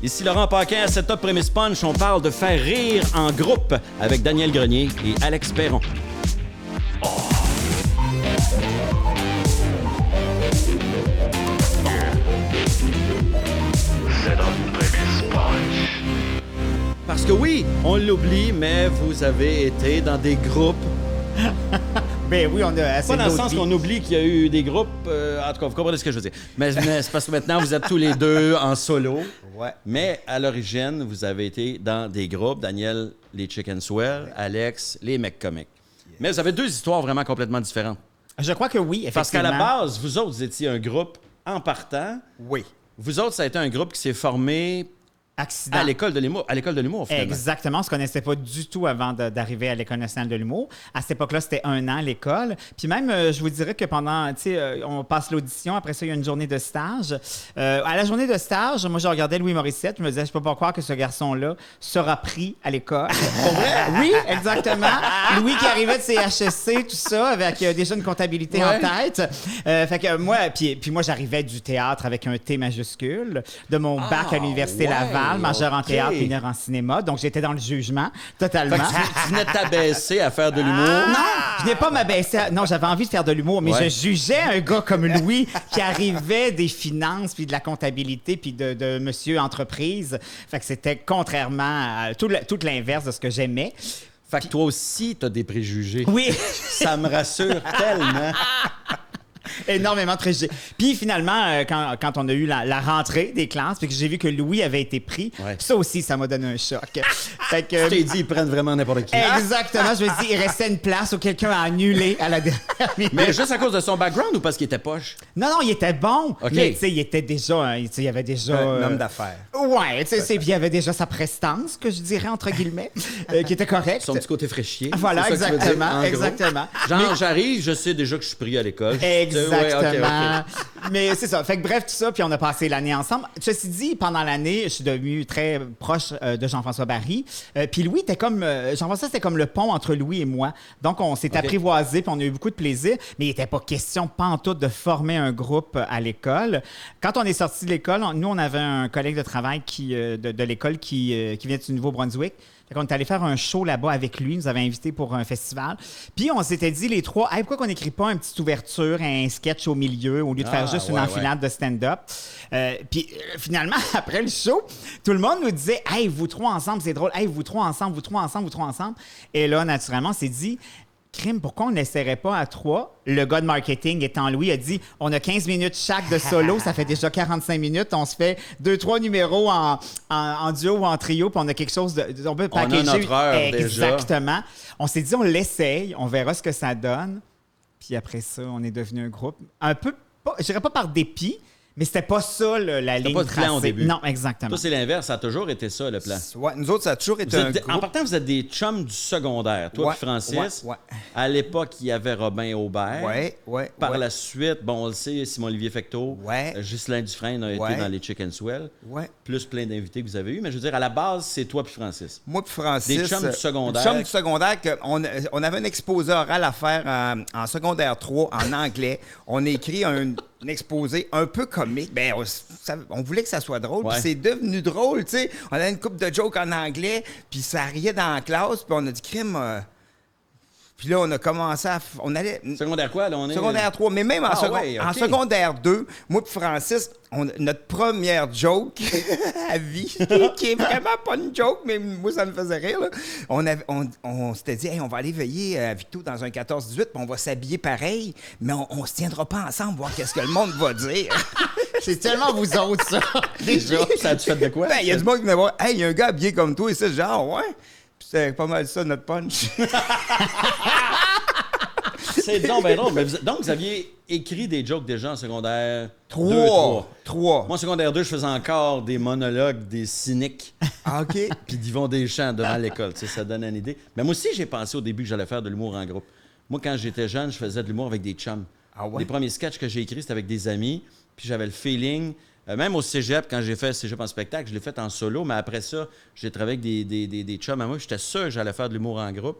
Ici Laurent Paquin à Setup Prémisse Punch. On parle de faire rire en groupe avec Daniel Grenier et Alex Perron. Parce que oui, on l'oublie, mais vous avez été dans des groupes. Ben oui, on a assez Pas dans le d'autres sens vies. qu'on oublie qu'il y a eu des groupes. En tout cas, vous comprenez ce que je veux dire. Mais c'est parce que maintenant, vous êtes tous les deux en solo. Ouais. Mais à l'origine, vous avez été dans des groupes. Daniel, les Chicken Swell. Alex, les Mecs Comiques. Mais vous avez deux histoires vraiment complètement différentes. Je crois que oui, effectivement. Parce qu'à la base, vous autres, vous étiez un groupe en partant. Oui. Vous autres, ça a été un groupe qui s'est formé Accident. à l'école de l'humour. À l'école de l'humour, finalement. Exactement. On ne se connaissait pas du tout avant d'arriver à l'École nationale de l'humour. À cette époque-là, c'était 1 an l'école. Puis même, je vous dirais que pendant, tu sais, on passe l'audition. Après ça, il y a une journée de stage. À la journée de stage, moi, je regardais Louis Morissette. Je me disais, je peux pas croire que ce garçon-là sera pris à l'école. Pour vrai? Oui, exactement. Louis qui arrivait de CHSC, tout ça, avec déjà une comptabilité en tête. Fait que moi, puis moi, j'arrivais du théâtre avec un T majuscule, de mon bac à l'Université Laval. Majeur en théâtre, mineur en cinéma. Donc, j'étais dans le jugement, totalement. Fait que tu venais de t'abaisser à faire de l'humour. Non, je n'ai pas m'abaissé. Non, j'avais envie de faire de l'humour, mais je jugeais un gars comme Louis qui arrivait des finances, puis de la comptabilité, puis de monsieur entreprise. Fait que c'était contrairement à tout l'inverse de ce que j'aimais. Fait que toi aussi, t'as des préjugés. Oui. Ça me rassure tellement. Énormément très. Puis finalement, quand on a eu la rentrée des classes, puis que j'ai vu que Louis avait été pris, ça aussi, ça m'a donné un choc. Fait que, Je t'ai dit, ils prennent vraiment n'importe qui. Exactement. Je me dis, il restait une place où quelqu'un a annulé à la dernière minute. Mais juste à cause de son background ou parce qu'il était poche? Non, il était bon. OK. Mais tu sais, il était déjà, tu sais, il avait déjà Un homme d'affaires. Ouais, tu sais, puis il avait déjà sa prestance, que je dirais entre guillemets, qui était correcte. Son petit côté fraîchier. Voilà, c'est ça que tu veux dire, exactement, en gros? exactement. Genre, j'arrive, je sais déjà que je suis pris à l'école. Exactement. Ouais, ok. Mais c'est ça. Fait que bref, tout ça, puis on a passé l'année ensemble. Ceci dit, pendant l'année, je suis devenu très proche de Jean-François Barry. Puis Louis était comme... Jean-François, c'était comme le pont entre Louis et moi. Donc, on s'est apprivoisés, puis on a eu beaucoup de plaisir. Mais il n'était pas question, pantoute, de former un groupe à l'école. Quand on est sorti de l'école, nous, on avait un collègue de travail de l'école qui vient du Nouveau-Brunswick. Fait qu'on est allé faire un show là-bas avec lui. Il nous avait invités pour un festival. Puis on s'était dit, les trois, hey, pourquoi qu'on n'écrit pas une petite ouverture, un sketch au milieu, au lieu de faire juste une enfilade de stand-up? Puis finalement, après le show, tout le monde nous disait, hey, vous trois ensemble, c'est drôle. Hey, vous trois ensemble, vous trois ensemble, vous trois ensemble. Et là, naturellement, on s'est dit, crime, pourquoi on n'essaierait pas à 3? Le gars de marketing, étant Louis, a dit on a 15 minutes chaque de solo, ça fait déjà 45 minutes. On se fait 2-3 numéros en duo ou en trio, puis on a quelque chose de. On peut packager. On a notre heure Exactement. On s'est dit on l'essaye, on verra ce que ça donne. Puis après ça, on est devenu un groupe. Un peu, je dirais pas par dépit, mais c'était pas ça la ligne pas de plan tracée. au début. Non, exactement. Toi, c'est l'inverse. Ça a toujours été ça, le plan. Ouais, nous autres, ça a toujours été un groupe. En partant, vous êtes des chums du secondaire. Toi et Francis. Ouais. À l'époque, il y avait Robin Aubert. Ouais. Par la suite, bon, on le sait, Simon-Olivier Fecteau. Ouais. Ghislain Dufresne a été dans les Chicken Swell. Ouais. Plus plein d'invités que vous avez eus. Mais je veux dire, à la base, c'est toi puis Francis. Moi puis Francis. Des chums du secondaire. Des chums du secondaire. On avait un exposé oral à faire en secondaire 3 en anglais. On a écrit un exposé un peu comique. Ben, on voulait que ça soit drôle. Puis c'est devenu drôle, tu sais. On avait une couple de jokes en anglais, puis ça riait dans la classe, puis on a dit crime. Puis là, on a commencé à. On allait. Secondaire quoi, là? On est... Secondaire 3. Mais même en secondaire 2, moi et Francis, notre première joke à vie, qui est vraiment pas une joke, mais moi, ça me faisait rire, là. On s'était dit, hey, on va aller veiller à Victo dans un 14-18, puis on va s'habiller pareil, mais on se tiendra pas ensemble, voir qu'est-ce que le monde va dire. C'est tellement vous autres, ça. Déjà, ça a-tu fait de quoi? Ben, il y a du monde qui me dit, hey, il y a un gars habillé comme toi, et ça, genre, ouais. Puis c'est pas mal ça, notre punch. C'est donc bien drôle. Donc, vous aviez écrit des jokes déjà en secondaire 3. Moi, en secondaire 2, je faisais encore des monologues, des cyniques. Ah, OK. Puis d'Yvon Deschamps devant l'école. Tu sais, ça donne une idée. Mais moi aussi, j'ai pensé au début que j'allais faire de l'humour en groupe. Moi, quand j'étais jeune, je faisais de l'humour avec des chums. Ah ouais? Les premiers sketchs que j'ai écrits, c'était avec des amis. Puis j'avais le feeling... même au cégep, quand j'ai fait cégep en spectacle, je l'ai fait en solo. Mais après ça, j'ai travaillé avec des chums à moi. J'étais sûr que j'allais faire de l'humour en groupe.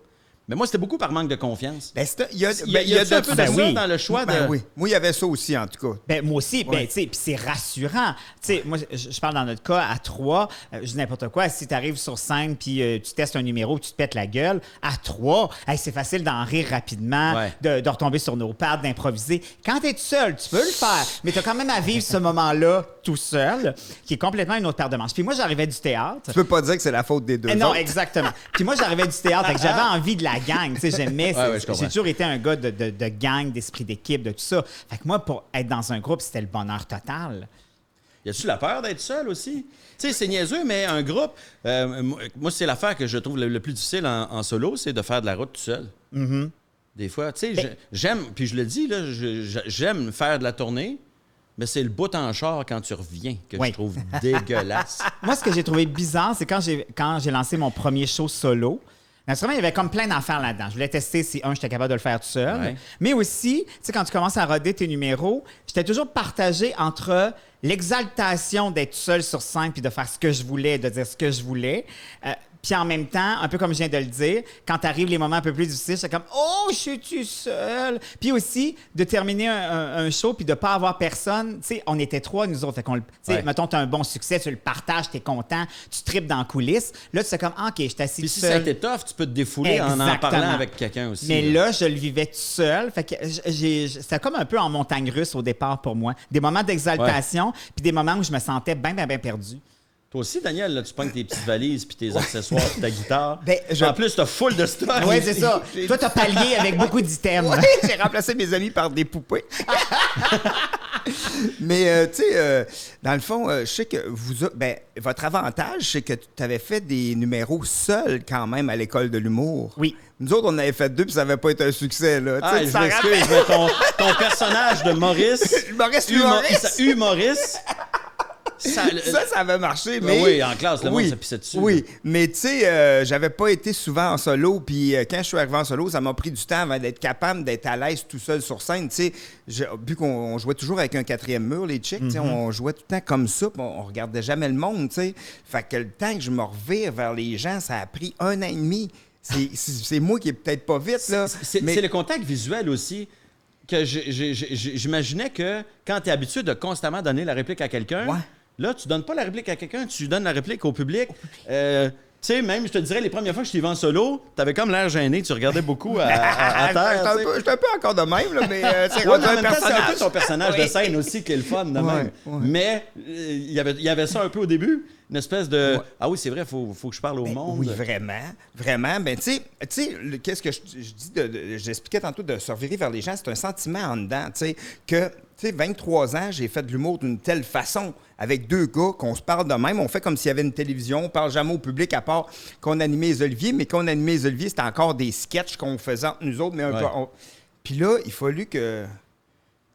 Mais moi, c'était beaucoup par manque de confiance. Il y a un peu de ça dans le choix de... Oui. Moi, il y avait ça aussi, en tout cas. Moi aussi, tu sais, puis c'est rassurant. Tu sais, moi, je parle dans notre cas, à 3, je dis n'importe quoi, si tu arrives sur scène puis tu testes un numéro, tu te pètes la gueule, à 3, c'est facile d'en rire rapidement, de retomber sur nos pattes, d'improviser. Quand tu es tout seul, tu peux le faire, mais tu as quand même à vivre ce moment-là tout seul, qui est complètement une autre paire de manches. Puis moi, j'arrivais du théâtre. Tu peux pas dire que c'est la faute des deux Non, autres. Exactement. Puis moi, j'arrivais du théâtre, fait que j'avais envie de la gang. Tu sais, j'aimais. J'ai toujours été un gars de gang, d'esprit d'équipe, de tout ça. Fait que moi, pour être dans un groupe, c'était le bonheur total. Y a-tu la peur d'être seul aussi? Tu sais, c'est niaiseux, mais un groupe... moi, c'est l'affaire que je trouve le plus difficile en solo, c'est de faire de la route tout seul. Mm-hmm. Des fois, tu sais, j'aime... Puis je le dis, là, j'aime faire de la tournée, mais c'est le bout en char quand tu reviens que je trouve dégueulasse. Moi, ce que j'ai trouvé bizarre, c'est quand j'ai lancé mon premier show solo. Naturellement, il y avait comme plein d'affaires là-dedans. Je voulais tester si, j'étais capable de le faire tout seul. Ouais. Mais aussi, tu sais, quand tu commences à roder tes numéros, j'étais toujours partagé entre l'exaltation d'être seul sur scène puis de faire ce que je voulais, de dire ce que je voulais. Puis en même temps, un peu comme je viens de le dire, quand arrivent les moments un peu plus difficiles, c'est comme « Oh, je suis seul! » Puis aussi, de terminer un show puis de ne pas avoir personne. Tu sais, on était 3, nous autres. Mettons, tu as un bon succès, tu le partages, tu es content, tu tripes dans la coulisse. Là, tu fais comme « OK, je suis assis tout seul. » Puis si ça t'étoffe, tu peux te défouler en parlant avec quelqu'un aussi. Mais là, je le vivais tout seul. Fait que c'était comme un peu en montagne russe au départ pour moi. Des moments d'exaltation puis des moments où je me sentais bien perdu. Toi aussi, Daniel, là, tu pognes tes petites valises puis tes accessoires puis ta guitare. En plus, t'as full de stock. Oui, c'est ça. Toi, t'as pallié avec beaucoup d'items. Oui, j'ai remplacé mes amis par des poupées. Mais, tu sais, dans le fond, je sais que votre avantage, c'est que tu avais fait des numéros seuls quand même à l'école de l'humour. Oui. Nous autres, on avait fait 2 puis ça n'avait pas été un succès. Là. Je m'excuse, mais ton personnage de Maurice... Humoriste... Ça avait marché, mais... Oui, en classe, le monde se pissait dessus. Oui, mais tu sais, j'avais pas été souvent en solo, puis quand je suis arrivé en solo, ça m'a pris du temps avant d'être capable d'être à l'aise tout seul sur scène. Tu sais, vu qu'on jouait toujours avec un 4e mur, les chicks, on jouait tout le temps comme ça, puis on regardait jamais le monde, tu sais. Fait que le temps que je me revire vers les gens, ça a pris 1 an et demi. C'est moi qui est peut-être pas vite, là. C'est le contact visuel aussi. Que j'imaginais que quand tu es habitué de constamment donner la réplique à quelqu'un, là, tu donnes pas la réplique à quelqu'un, tu donnes la réplique au public. Tu sais, même, je te dirais, les premières fois que je t'y vais en solo, t'avais comme l'air gêné, tu regardais beaucoup à terre. J'étais un peu encore de même, là, mais c'est rendu un personnage. C'est un peu ton personnage de scène aussi qui est le fun de même. Mais il y avait ça un peu au début. Une espèce de... Ah oui, c'est vrai, faut que je parle au monde. Oui, vraiment. Vraiment. Ben, tu sais, qu'est-ce que je dis, j'expliquais tantôt de se revirer vers les gens, c'est un sentiment en dedans, tu sais, que, tu sais, 23 ans, j'ai fait de l'humour d'une telle façon, avec 2 gars, qu'on se parle de même, on fait comme s'il y avait une télévision, on parle jamais au public, à part qu'on animait les Oliviers, mais qu'on animait les Oliviers, c'était encore des sketchs qu'on faisait entre nous autres, mais un peu... Puis là, il a fallu que...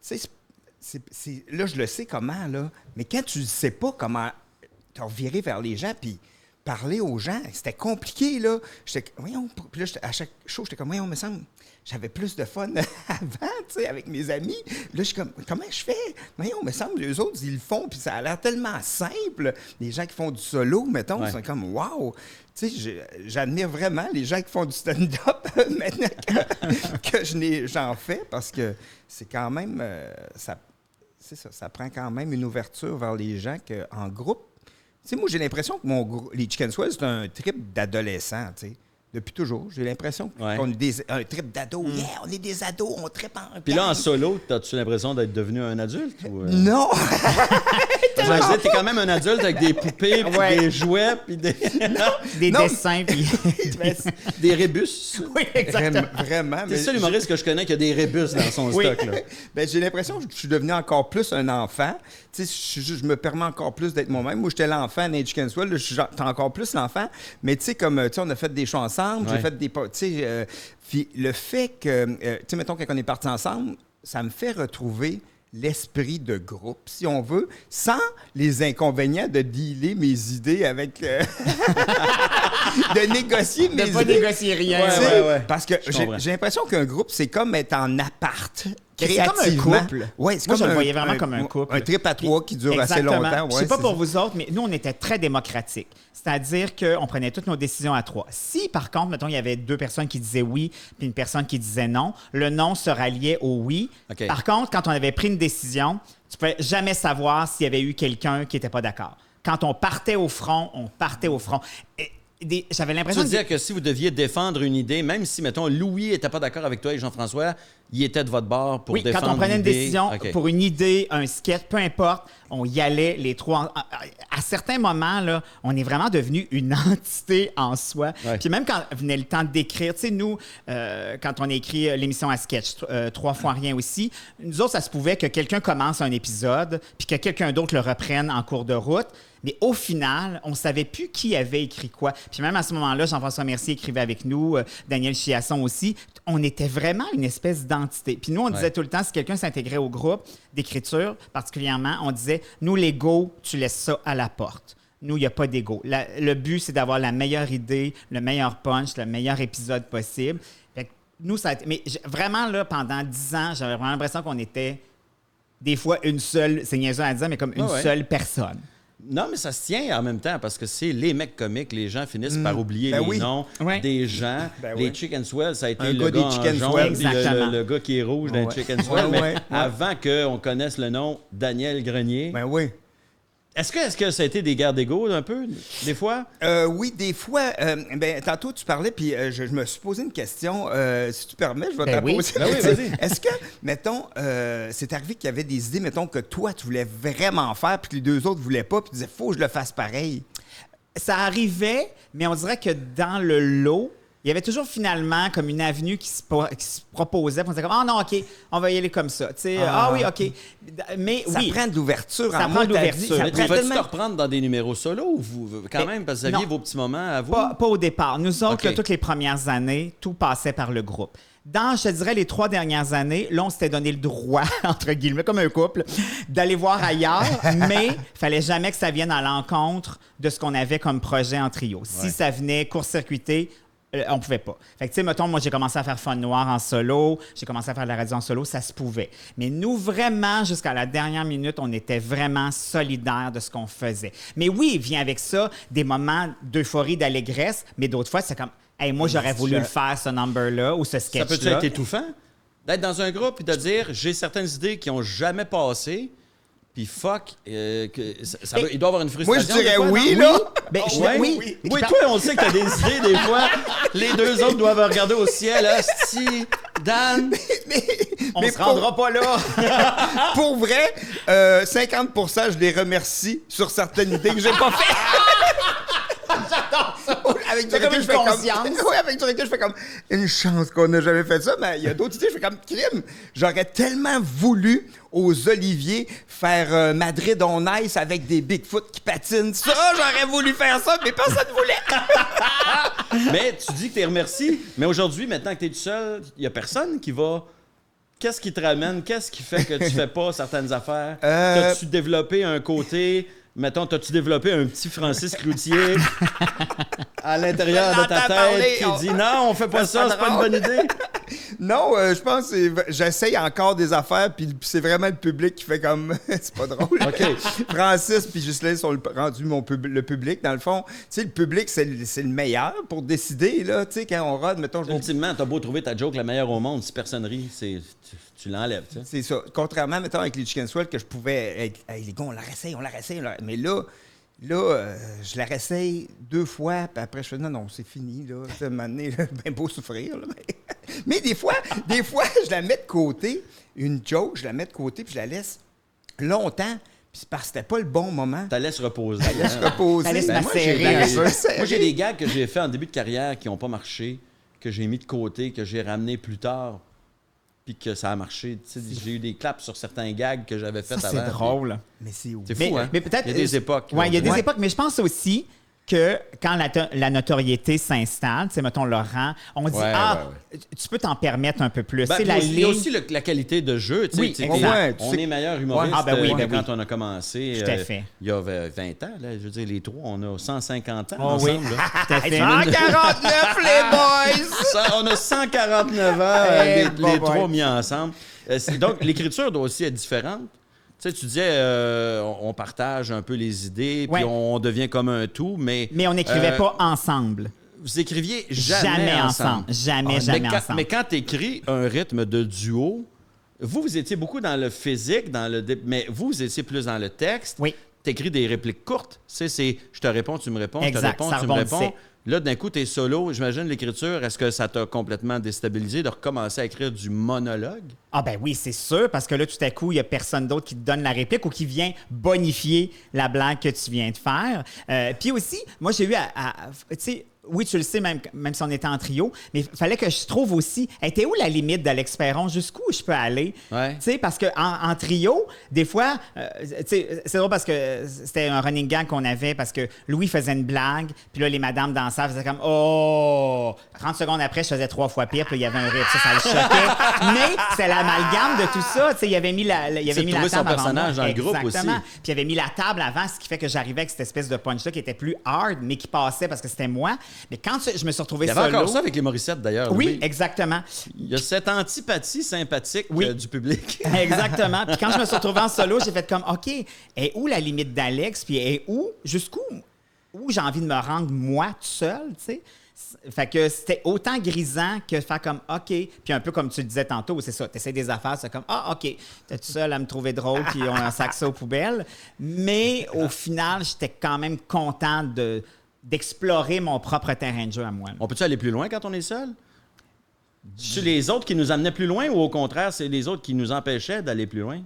Tu sais, là, je le sais comment, là, mais quand tu ne sais pas comment... t'as reviré vers les gens, puis parler aux gens, c'était compliqué, là. Voyons, puis là, à chaque show, j'étais comme, voyons, me semble, j'avais plus de fun avant, tu sais, avec mes amis. Là, je suis comme, comment je fais? Voyons, me semble, les autres, ils le font, puis ça a l'air tellement simple. Les gens qui font du solo, mettons, c'est comme, wow! Tu sais, j'admire vraiment les gens qui font du stand-up maintenant que j'en fais, parce que c'est quand même, ça prend quand même une ouverture vers les gens qu'en groupe. Tu sais, moi, j'ai l'impression que les Chicken Swell, c'est un trip d'adolescent, tu sais. Depuis toujours. J'ai l'impression qu'on est un trip d'ado. Yeah, on est des ados, on trippe en gang. Puis là, en solo, as-tu l'impression d'être devenu un adulte? Ou Non! Je t'es quand même un adulte avec des poupées, puis des jouets, puis des dessins, puis des rébus. Oui, exactement. Vraiment. C'est ça l'humoriste que je connais qui a des rébus dans son stock. Là. Ben, j'ai l'impression que je suis devenu encore plus un enfant. Tu sais, je me permets encore plus d'être moi-même. Moi, j'étais l'enfant dans Chicken Swell. Là, je suis encore plus l'enfant. Mais tu sais, comme on a fait des shows ensemble, j'ai fait des... Tu sais, puis le fait que... tu sais, mettons, quand on est partis ensemble, ça me fait retrouver l'esprit de groupe, si on veut, sans les inconvénients de dealer mes idées avec... de négocier mes idées. De pas négocier rien. Parce que j'ai l'impression qu'un groupe, c'est comme être en appart créativement. C'est comme un couple. Ouais, c'est Moi, comme je le voyais vraiment comme un couple. Un trip à trois qui dure Exactement. assez longtemps. Je sais pas pour vous autres, mais nous, on était très démocratiques. C'est-à-dire qu'on prenait toutes nos décisions à 3. Si, par contre, mettons, il y avait 2 personnes qui disaient oui, puis une personne qui disait non, le non se ralliait au oui. OK. Par contre, quand on avait pris une décision, tu pouvais jamais savoir s'il y avait eu quelqu'un qui n'était pas d'accord. Quand on partait au front, on partait au front. J'avais Tu l'impression veux dire que si vous deviez défendre une idée, même si, mettons, Louis n'était pas d'accord avec toi et Jean-François, il était de votre bord pour défendre quand on prenait une l'idée. décision OK. pour une idée, un sketch, peu importe, on y allait les trois. À certains moments, là, on est vraiment devenu une entité en soi. Ouais. Puis même quand venait le temps d'écrire, tu sais, nous, quand on a écrit l'émission à sketch, 3 fois rien aussi, nous autres, ça se pouvait que quelqu'un commence un épisode, puis que quelqu'un d'autre le reprenne en cours de route. Mais au final, on ne savait plus qui avait écrit quoi. Puis même à ce moment-là, Jean-François Mercier écrivait avec nous, Daniel Chiasson aussi. On était vraiment une espèce d'entité. Puis nous, on disait tout le temps, si quelqu'un s'intégrait au groupe d'écriture, particulièrement, on disait, nous, l'ego, tu laisses ça à la porte. Nous, il n'y a pas d'ego. Le but, c'est d'avoir la meilleure idée, le meilleur punch, le meilleur épisode possible. Fait que nous, ça a été... Mais vraiment, là, pendant 10 ans, j'avais vraiment l'impression qu'on était des fois une seule, c'est niaiseux à dire, mais comme une seule personne. Non, mais ça se tient en même temps parce que c'est les mecs comiques. Les gens finissent par oublier les noms des gens. Les Chicken Swell, ça a été le gars en jaune, puis le gars qui est rouge dans Chicken Swell. Mais avant qu'on connaisse le nom Daniel Grenier. Ben oui. Est-ce que ça a été des guerres d'ego un peu, des fois? Oui, des fois. Tantôt, tu parlais, puis je me suis posé une question. Si tu permets, je vais t'en poser. Ben oui, vas-y. Est-ce que, mettons, c'est arrivé qu'il y avait des idées, mettons, que toi, tu voulais vraiment faire, puis que les 2 autres ne voulaient pas, puis tu disais, faut que je le fasse pareil? Ça arrivait, mais on dirait que dans le lot, il y avait toujours finalement comme une avenue qui se proposait. Puis on disait comme, ah non, OK, on va y aller comme ça. Oui, OK. Mais ça prend de l'ouverture. Ça prend de l'ouverture. Mais tu vas-tu te reprendre dans des numéros solo ou vous, quand même, parce que vous aviez vos petits moments à vous? Pas au départ. Nous autres, toutes les premières années, tout passait par le groupe. Dans, je te dirais, les 3 dernières années, là, on s'était donné le droit, entre guillemets, comme un couple, d'aller voir ailleurs, mais il fallait jamais que ça vienne à l'encontre de ce qu'on avait comme projet en trio. Si ça venait court-circuiter, on pouvait pas. Fait que, tu sais, mettons, moi, j'ai commencé à faire Fun Noir en solo, j'ai commencé à faire de la radio en solo, ça se pouvait. Mais nous, vraiment, jusqu'à la dernière minute, on était vraiment solidaires de ce qu'on faisait. Mais oui, il vient avec ça des moments d'euphorie, d'allégresse, mais d'autres fois, c'est comme, hey, moi, j'aurais voulu le faire, ce number-là, ou ce sketch-là. Ça peut être étouffant d'être dans un groupe et de dire, j'ai certaines idées qui n'ont jamais passé. Puis fuck, il doit y avoir une frustration. Moi, je dirais fois, oui, non? là. Oui, toi, on sait que t'as des idées, des fois. Les 2 autres doivent regarder au ciel. Hostie, Dan, on se rendra pas là. Pour vrai, 50%, je les remercie sur certaines idées que j'ai pas faites. J'adore ça. Avec du recul, recul, je fais conscience. Oui, avec du recul, je fais comme une chance qu'on n'a jamais fait ça, mais il y a d'autres idées, je fais comme crime. J'aurais tellement voulu aux Oliviers faire Madrid on Ice avec des Bigfoot qui patinent. Ça, j'aurais voulu faire ça, mais personne ne voulait. Mais tu dis que t'es remercié, mais aujourd'hui, maintenant que t'es tout seul, il y a personne qui va... Qu'est-ce qui te ramène? Qu'est-ce qui fait que tu fais pas certaines affaires? T'as-tu développé un côté... Mettons, t'as-tu développé un petit Francis Cloutier à l'intérieur de ta tête qui dit « Non, on fait pas ça, c'est pas une bonne idée. » Non, je pense que j'essaye encore des affaires, puis c'est vraiment le public qui fait comme c'est pas drôle. OK. Francis puis Ghislain sont rendus le public. Dans le fond, tu sais, le public, c'est le meilleur pour décider, là. Tu sais, quand on rode, mettons... Ultimement, t'as beau trouver ta joke la meilleure au monde, si personne rit, tu l'enlèves, tu sais. C'est ça. Contrairement, mettons, avec les Chicken Swell, que je pouvais... Hey, les gars, on la réessaye. Mais là, je la réessaye 2 fois, puis après, je fais non, c'est fini, là. À un moment donné, bien beau souffrir, là. Mais des fois, je la mets de côté, une joke, je la mets de côté, puis je la laisse longtemps, puis c'est parce que c'était pas le bon moment. Tu la laisses reposer. Ça laisse macérer un peu. Moi, j'ai des gags que j'ai fait en début de carrière qui n'ont pas marché, que j'ai mis de côté, que j'ai ramené plus tard, puis que ça a marché. Tu sais, j'ai eu des claps sur certains gags que j'avais fait avant. C'est drôle. Mais c'est fou, hein? Mais peut-être, il y a des époques. Oui, il y a des époques, mais je pense aussi que quand la notoriété s'installe, tu sais, mettons Laurent, on dit tu peux t'en permettre un peu plus. Ben, il y a aussi la qualité de jeu. Tu sais, on est meilleur humoriste quand on a commencé. Tout à fait. Il y a 20 ans. Là, je veux dire, les 3, on a 150 ans Oh, ensemble. Oui. Tout à fait. 149, les boys! On a 149 ans, les trois mis ensemble. Donc, l'écriture doit aussi être différente. Tu sais, tu disais, on partage un peu les idées, puis on devient comme un tout, mais... Mais on n'écrivait pas ensemble. Vous écriviez jamais ensemble. Jamais ensemble. Mais quand tu écris un rythme de duo, vous étiez beaucoup dans le physique, mais vous étiez plus dans le texte. Oui. Tu écris des répliques courtes. C'est je te réponds, tu me réponds, exact, je te réponds, tu me rebondissait. réponds. Là, d'un coup, tu es solo. J'imagine l'écriture, est-ce que ça t'a complètement déstabilisé de recommencer à écrire du monologue? Ah ben oui, c'est sûr, parce que là, tout à coup, il n'y a personne d'autre qui te donne la réplique ou qui vient bonifier la blague que tu viens de faire. Puis aussi, moi, j'ai eu tu sais, oui, tu le sais, même si on était en trio, mais il fallait que je trouve aussi, était où la limite d'Alex Perron? Jusqu'où je peux aller? Ouais. Tu sais, parce qu'en trio, des fois, tu sais, c'est drôle parce que c'était un running gag qu'on avait parce que Louis faisait une blague, puis là, les madames dans la salle faisaient comme « Oh! » 30 secondes après, je faisais 3 fois pire, puis il y avait un rire, ça le choquait. Mais c'est l'amalgame de tout ça. Tu sais, il avait mis la table son personnage avant moi. dans le groupe aussi. Exactement. Puis il avait mis la table avant, ce qui fait que j'arrivais avec cette espèce de punch-là qui était plus hard, mais qui passait parce que c'était moi. Mais quand je me suis retrouvé solo... Il y avait encore ça avec les Morissettes, d'ailleurs. Oui, exactement. Il y a cette antipathie sympathique du public. Exactement. Puis quand je me suis retrouvé en solo, j'ai fait comme, OK, est où la limite d'Alex? Puis jusqu'où j'ai envie de me rendre moi tout seul, tu sais? Fait que c'était autant grisant que de faire comme OK. Puis un peu comme tu le disais tantôt, c'est ça. Tu essaies des affaires, c'est comme ah, OK. T'es tout seul à me trouver drôle, puis on a sac ça aux poubelles. Mais au final, j'étais quand même content d'explorer mon propre terrain de jeu à moi. On peut-tu aller plus loin quand on est seul? C'est les autres qui nous amenaient plus loin ou au contraire, c'est les autres qui nous empêchaient d'aller plus loin?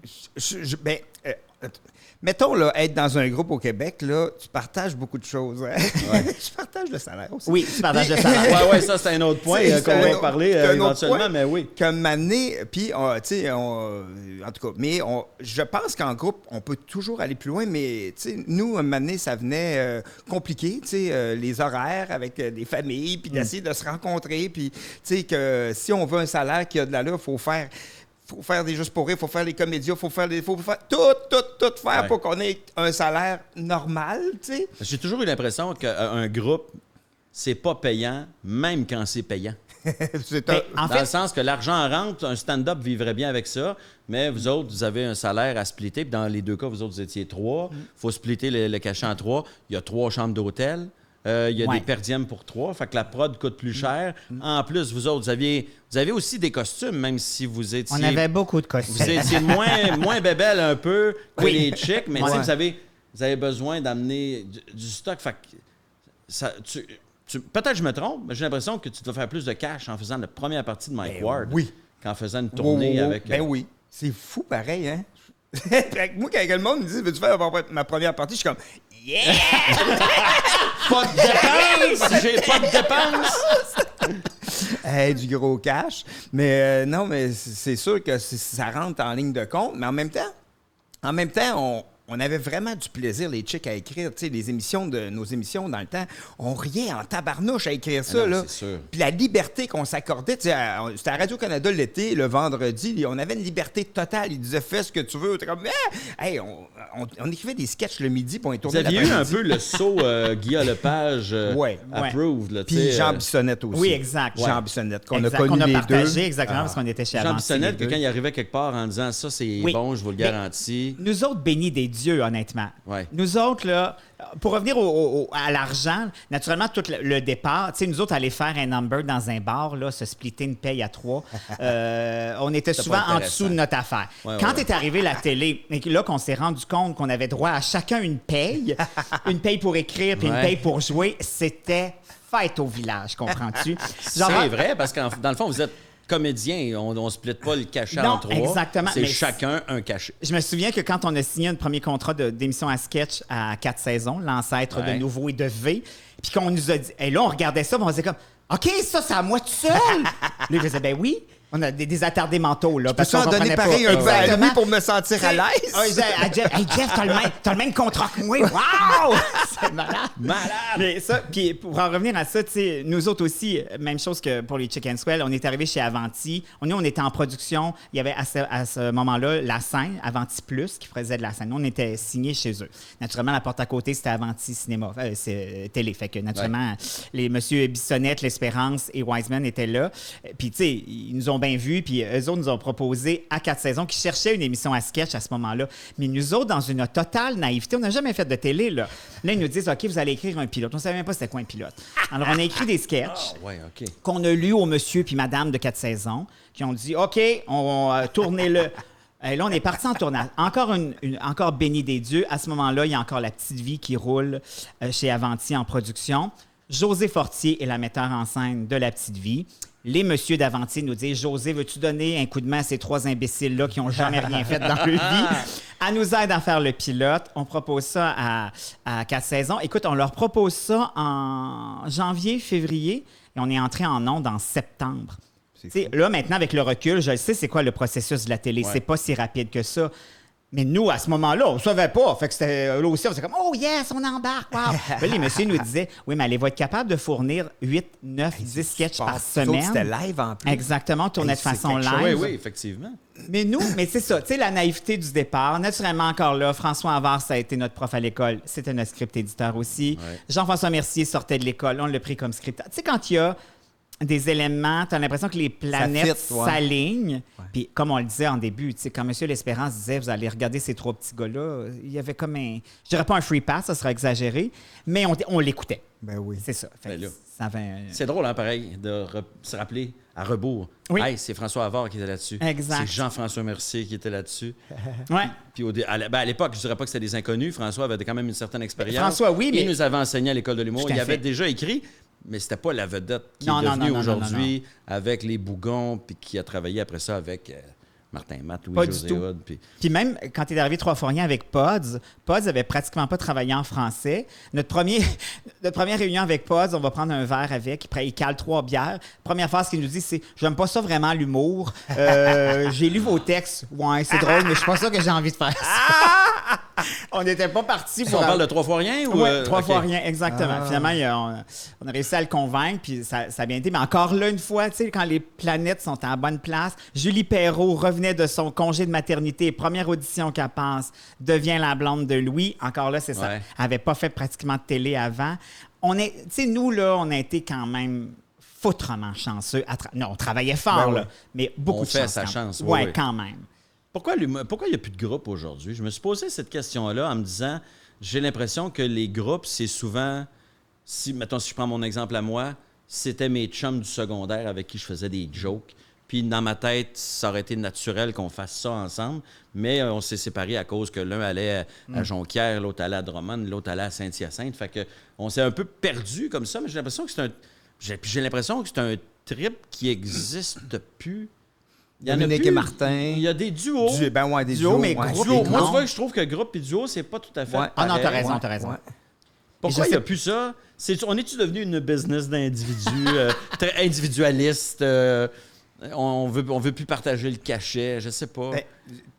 Mettons, là, être dans un groupe au Québec, là, tu partages beaucoup de choses. Hein? Ouais. Je partage le salaire aussi. Oui, tu partages le salaire. Oui, ça, c'est un autre point qu'on va parler éventuellement, mais oui. Comme année, puis, tu sais, en tout cas, mais je pense qu'en groupe, on peut toujours aller plus loin, mais, tu sais, nous, une année, ça venait compliqué, tu sais, les horaires avec des familles, puis d'essayer de se rencontrer, puis, tu sais, que si on veut un salaire qui a de l'allure, il faut faire des Juste pour rire, il faut faire les comédias, il faut faire tout faire pour qu'on ait un salaire normal, tu sais. J'ai toujours eu l'impression qu'un groupe, c'est pas payant, même quand c'est payant. Dans le sens que l'argent rentre, un stand-up vivrait bien avec ça, mais vous autres, vous avez un salaire à splitter, puis dans les deux cas, vous autres, vous étiez 3. Il faut splitter le cachet en 3. Il y a 3 chambres d'hôtel. Il y a des perdièmes pour 3, fait que la prod coûte plus cher. En plus, vous autres, vous avez aussi des costumes, même si vous étiez... On avait beaucoup de costumes. Vous étiez moins bébelle un peu que les chicks, mais vous avez besoin d'amener du stock. Fait que peut-être je me trompe, mais j'ai l'impression que tu dois faire plus de cash en faisant la première partie de Mike Ward qu'en faisant une tournée avec... Ben oui, c'est fou pareil, hein? Moi, quand le monde me dit « Veux-tu faire ma première partie? » Je suis comme « Yeah! » Pas de dépenses! J'ai pas de dépenses! Du gros cash. Mais non, mais c'est sûr que ça rentre en ligne de compte. Mais en même temps, on avait vraiment du plaisir, les chicks, à écrire. Tu sais, nos émissions dans le temps, on riait en tabarnouche à écrire ça. Là. C'est sûr. Puis la liberté qu'on s'accordait, tu sais, c'était à Radio-Canada l'été, le vendredi, on avait une liberté totale. Ils disaient « Fais ce que tu veux ». On était comme « Hey, on écrivait des sketchs le midi, puis on est tourné l'après-midi. Vous aviez eu un peu le saut Guillaume Lepage approved. Là, puis Jean Bissonnette aussi. Oui, exact. Jean Bissonnette, qu'on a connu les partagé, deux. Exactement, parce qu'on était chez Jean Avanti. Bissonnette, que quand il arrivait quelque part en disant « Ça, c'est bon, je vous le garantis ». Nous autres, bénis des dieux, honnêtement. Ouais. Nous autres, là, pour revenir à l'argent, naturellement, tout le départ, tu sais, nous autres, aller faire un number dans un bar, là, se splitter une paye à 3, on était souvent en dessous de notre affaire. Quand est arrivée la télé, et là qu'on s'est rendu compte qu'on avait droit à chacun une paye pour écrire puis une paye pour jouer, c'était fête au village, comprends-tu? C'est vrai, parce que dans le fond, vous êtes comédien, on ne split pas le cachet en 3. Exactement. C'est chacun un cachet. Je me souviens que quand on a signé un premier contrat d'émission à sketch à 4 saisons, l'ancêtre de Nouveau et de V, puis qu'on nous a dit, et là, on regardait ça, puis on disait comme, OK, ça, c'est à moi tout seul. Lui, il faisait, ben oui. On a des attardés mentaux, là. Parce qu'on donner pareil un peu à lui pour me sentir à l'aise. Jeff, t'as le même contrat que moi. Wow! C'est malade. Mais ça, puis pour en revenir à ça, tu sais, nous autres aussi, même chose que pour les Chicken Swell, on est arrivé chez Avanti. Nous, on était en production. Il y avait à ce moment-là la scène, Avanti Plus, qui faisait de la scène. Nous, on était signés chez eux. Naturellement, la porte à côté, c'était Avanti Cinéma, c'est télé. Fait que naturellement, les monsieur Bissonnette, l'Espérance et Wiseman étaient là. Puis, tu sais, ils nous ont bien vus. Puis, eux autres nous ont proposé à 4 saisons qui cherchaient une émission à sketch à ce moment-là. Mais nous autres, dans une totale naïveté, on n'a jamais fait de télé, là. Là, ils nous disent, OK, vous allez écrire un pilote. On ne savait même pas c'était quoi un pilote. Alors, on a écrit des sketchs qu'on a lus au monsieur puis madame de 4 saisons qui ont dit, OK, on va tourner le... Et là, on est parti en tournage. Encore béni des dieux. À ce moment-là, il y a encore La Petite Vie qui roule chez Avanti en production. José Fortier est la metteur en scène de La Petite Vie. Les messieurs d'Avanti nous disent « José, veux-tu donner un coup de main à ces 3 imbéciles-là qui n'ont jamais rien fait dans leur vie? » Elle nous aide à faire le pilote. On propose ça à 4 saisons. Écoute, on leur propose ça en janvier, février, et on est entré en ondes en septembre. Là, maintenant, avec le recul, je sais c'est quoi le processus de la télé. C'est pas si rapide que ça. Mais nous, à ce moment-là, on ne savait pas. Fait que c'était là aussi, on était comme « Oh yes, on embarque! Wow. » Là, les messieurs nous disaient « Oui, mais allez-vous être capable de fournir 8, 9, 10 sketchs par semaine? » C'était live en plus. Exactement, on tournait de façon live. Oui, effectivement. Mais c'est ça, tu sais, la naïveté du départ. Naturellement, encore là, François Havard, ça a été notre prof à l'école. C'était notre script éditeur aussi. Ouais. Jean-François Mercier sortait de l'école. On l'a pris comme script. Tu sais, quand il y a des éléments, tu as l'impression que les planètes s'alignent. Ouais. Puis, comme on le disait en début, quand M. L'Espérance disait, vous allez regarder ces 3 petits gars-là, il y avait comme un... Je dirais pas un free pass, ça serait exagéré, mais on l'écoutait. Ben oui. C'est ça. Fait là, ça avait c'est drôle, hein, pareil, de se rappeler à rebours. Oui. Hey, c'est François Havard qui était là-dessus. Exact. C'est Jean-François Mercier qui était là-dessus. Ouais. Puis à l'époque, je dirais pas que c'était des inconnus. François avait quand même une certaine expérience. François, oui, mais... Il nous avait enseigné à l'École de l'humour. Il avait déjà écrit... Mais c'était pas la vedette qui est devenue aujourd'hui avec les Bougons, puis qui a travaillé après ça avec Martin Matt, Louis-José Hood. Puis même quand il est arrivé 3 fois rien avec Pods avait pratiquement pas travaillé en français. Notre première réunion avec Pods, on va prendre un verre avec, il cale 3 bières. Première phrase qu'il nous dit, c'est « J'aime pas ça vraiment l'humour. J'ai lu vos textes. Ouais, c'est drôle, mais je suis pas sûr que j'ai envie de faire ça. » On n'était pas partis pour... On parle de 3 fois rien? Oui, 3 fois rien, exactement. Finalement, on a réussi à le convaincre, puis ça a bien été. Mais encore là, une fois, tu sais, quand les planètes sont en bonne place, Julie Perrault revenait de son congé de maternité, première audition qu'elle passe, devient la blonde de Louis. Encore là, c'est ça. Elle n'avait pas fait pratiquement de télé avant. Tu sais, nous, là, on a été quand même foutrement chanceux. Non, on travaillait fort, là, mais beaucoup de chance. On fait sa chance. Oui, quand même. Pourquoi il n'y a plus de groupe aujourd'hui? Je me suis posé cette question-là en me disant, j'ai l'impression que les groupes, c'est souvent, mettons, si je prends mon exemple à moi, c'était mes chums du secondaire avec qui je faisais des jokes. Puis dans ma tête, ça aurait été naturel qu'on fasse ça ensemble, mais on s'est séparés à cause que l'un allait à Jonquière, l'autre allait à Drummond, l'autre allait à Saint-Hyacinthe. Fait que on s'est un peu perdu comme ça, mais j'ai l'impression que c'est un trip qui n'existe plus. Il y en a Dominique et Martin. Il y a des duos. Des duos, mais groupes. Moi, tu vois, je trouve que groupe et duo, c'est pas tout à fait. Ouais. Ah non, t'as raison. Ouais. Pourquoi il n'y a plus ça? On est-tu devenu une business d'individus très individualiste? On veut plus partager le cachet, je sais pas.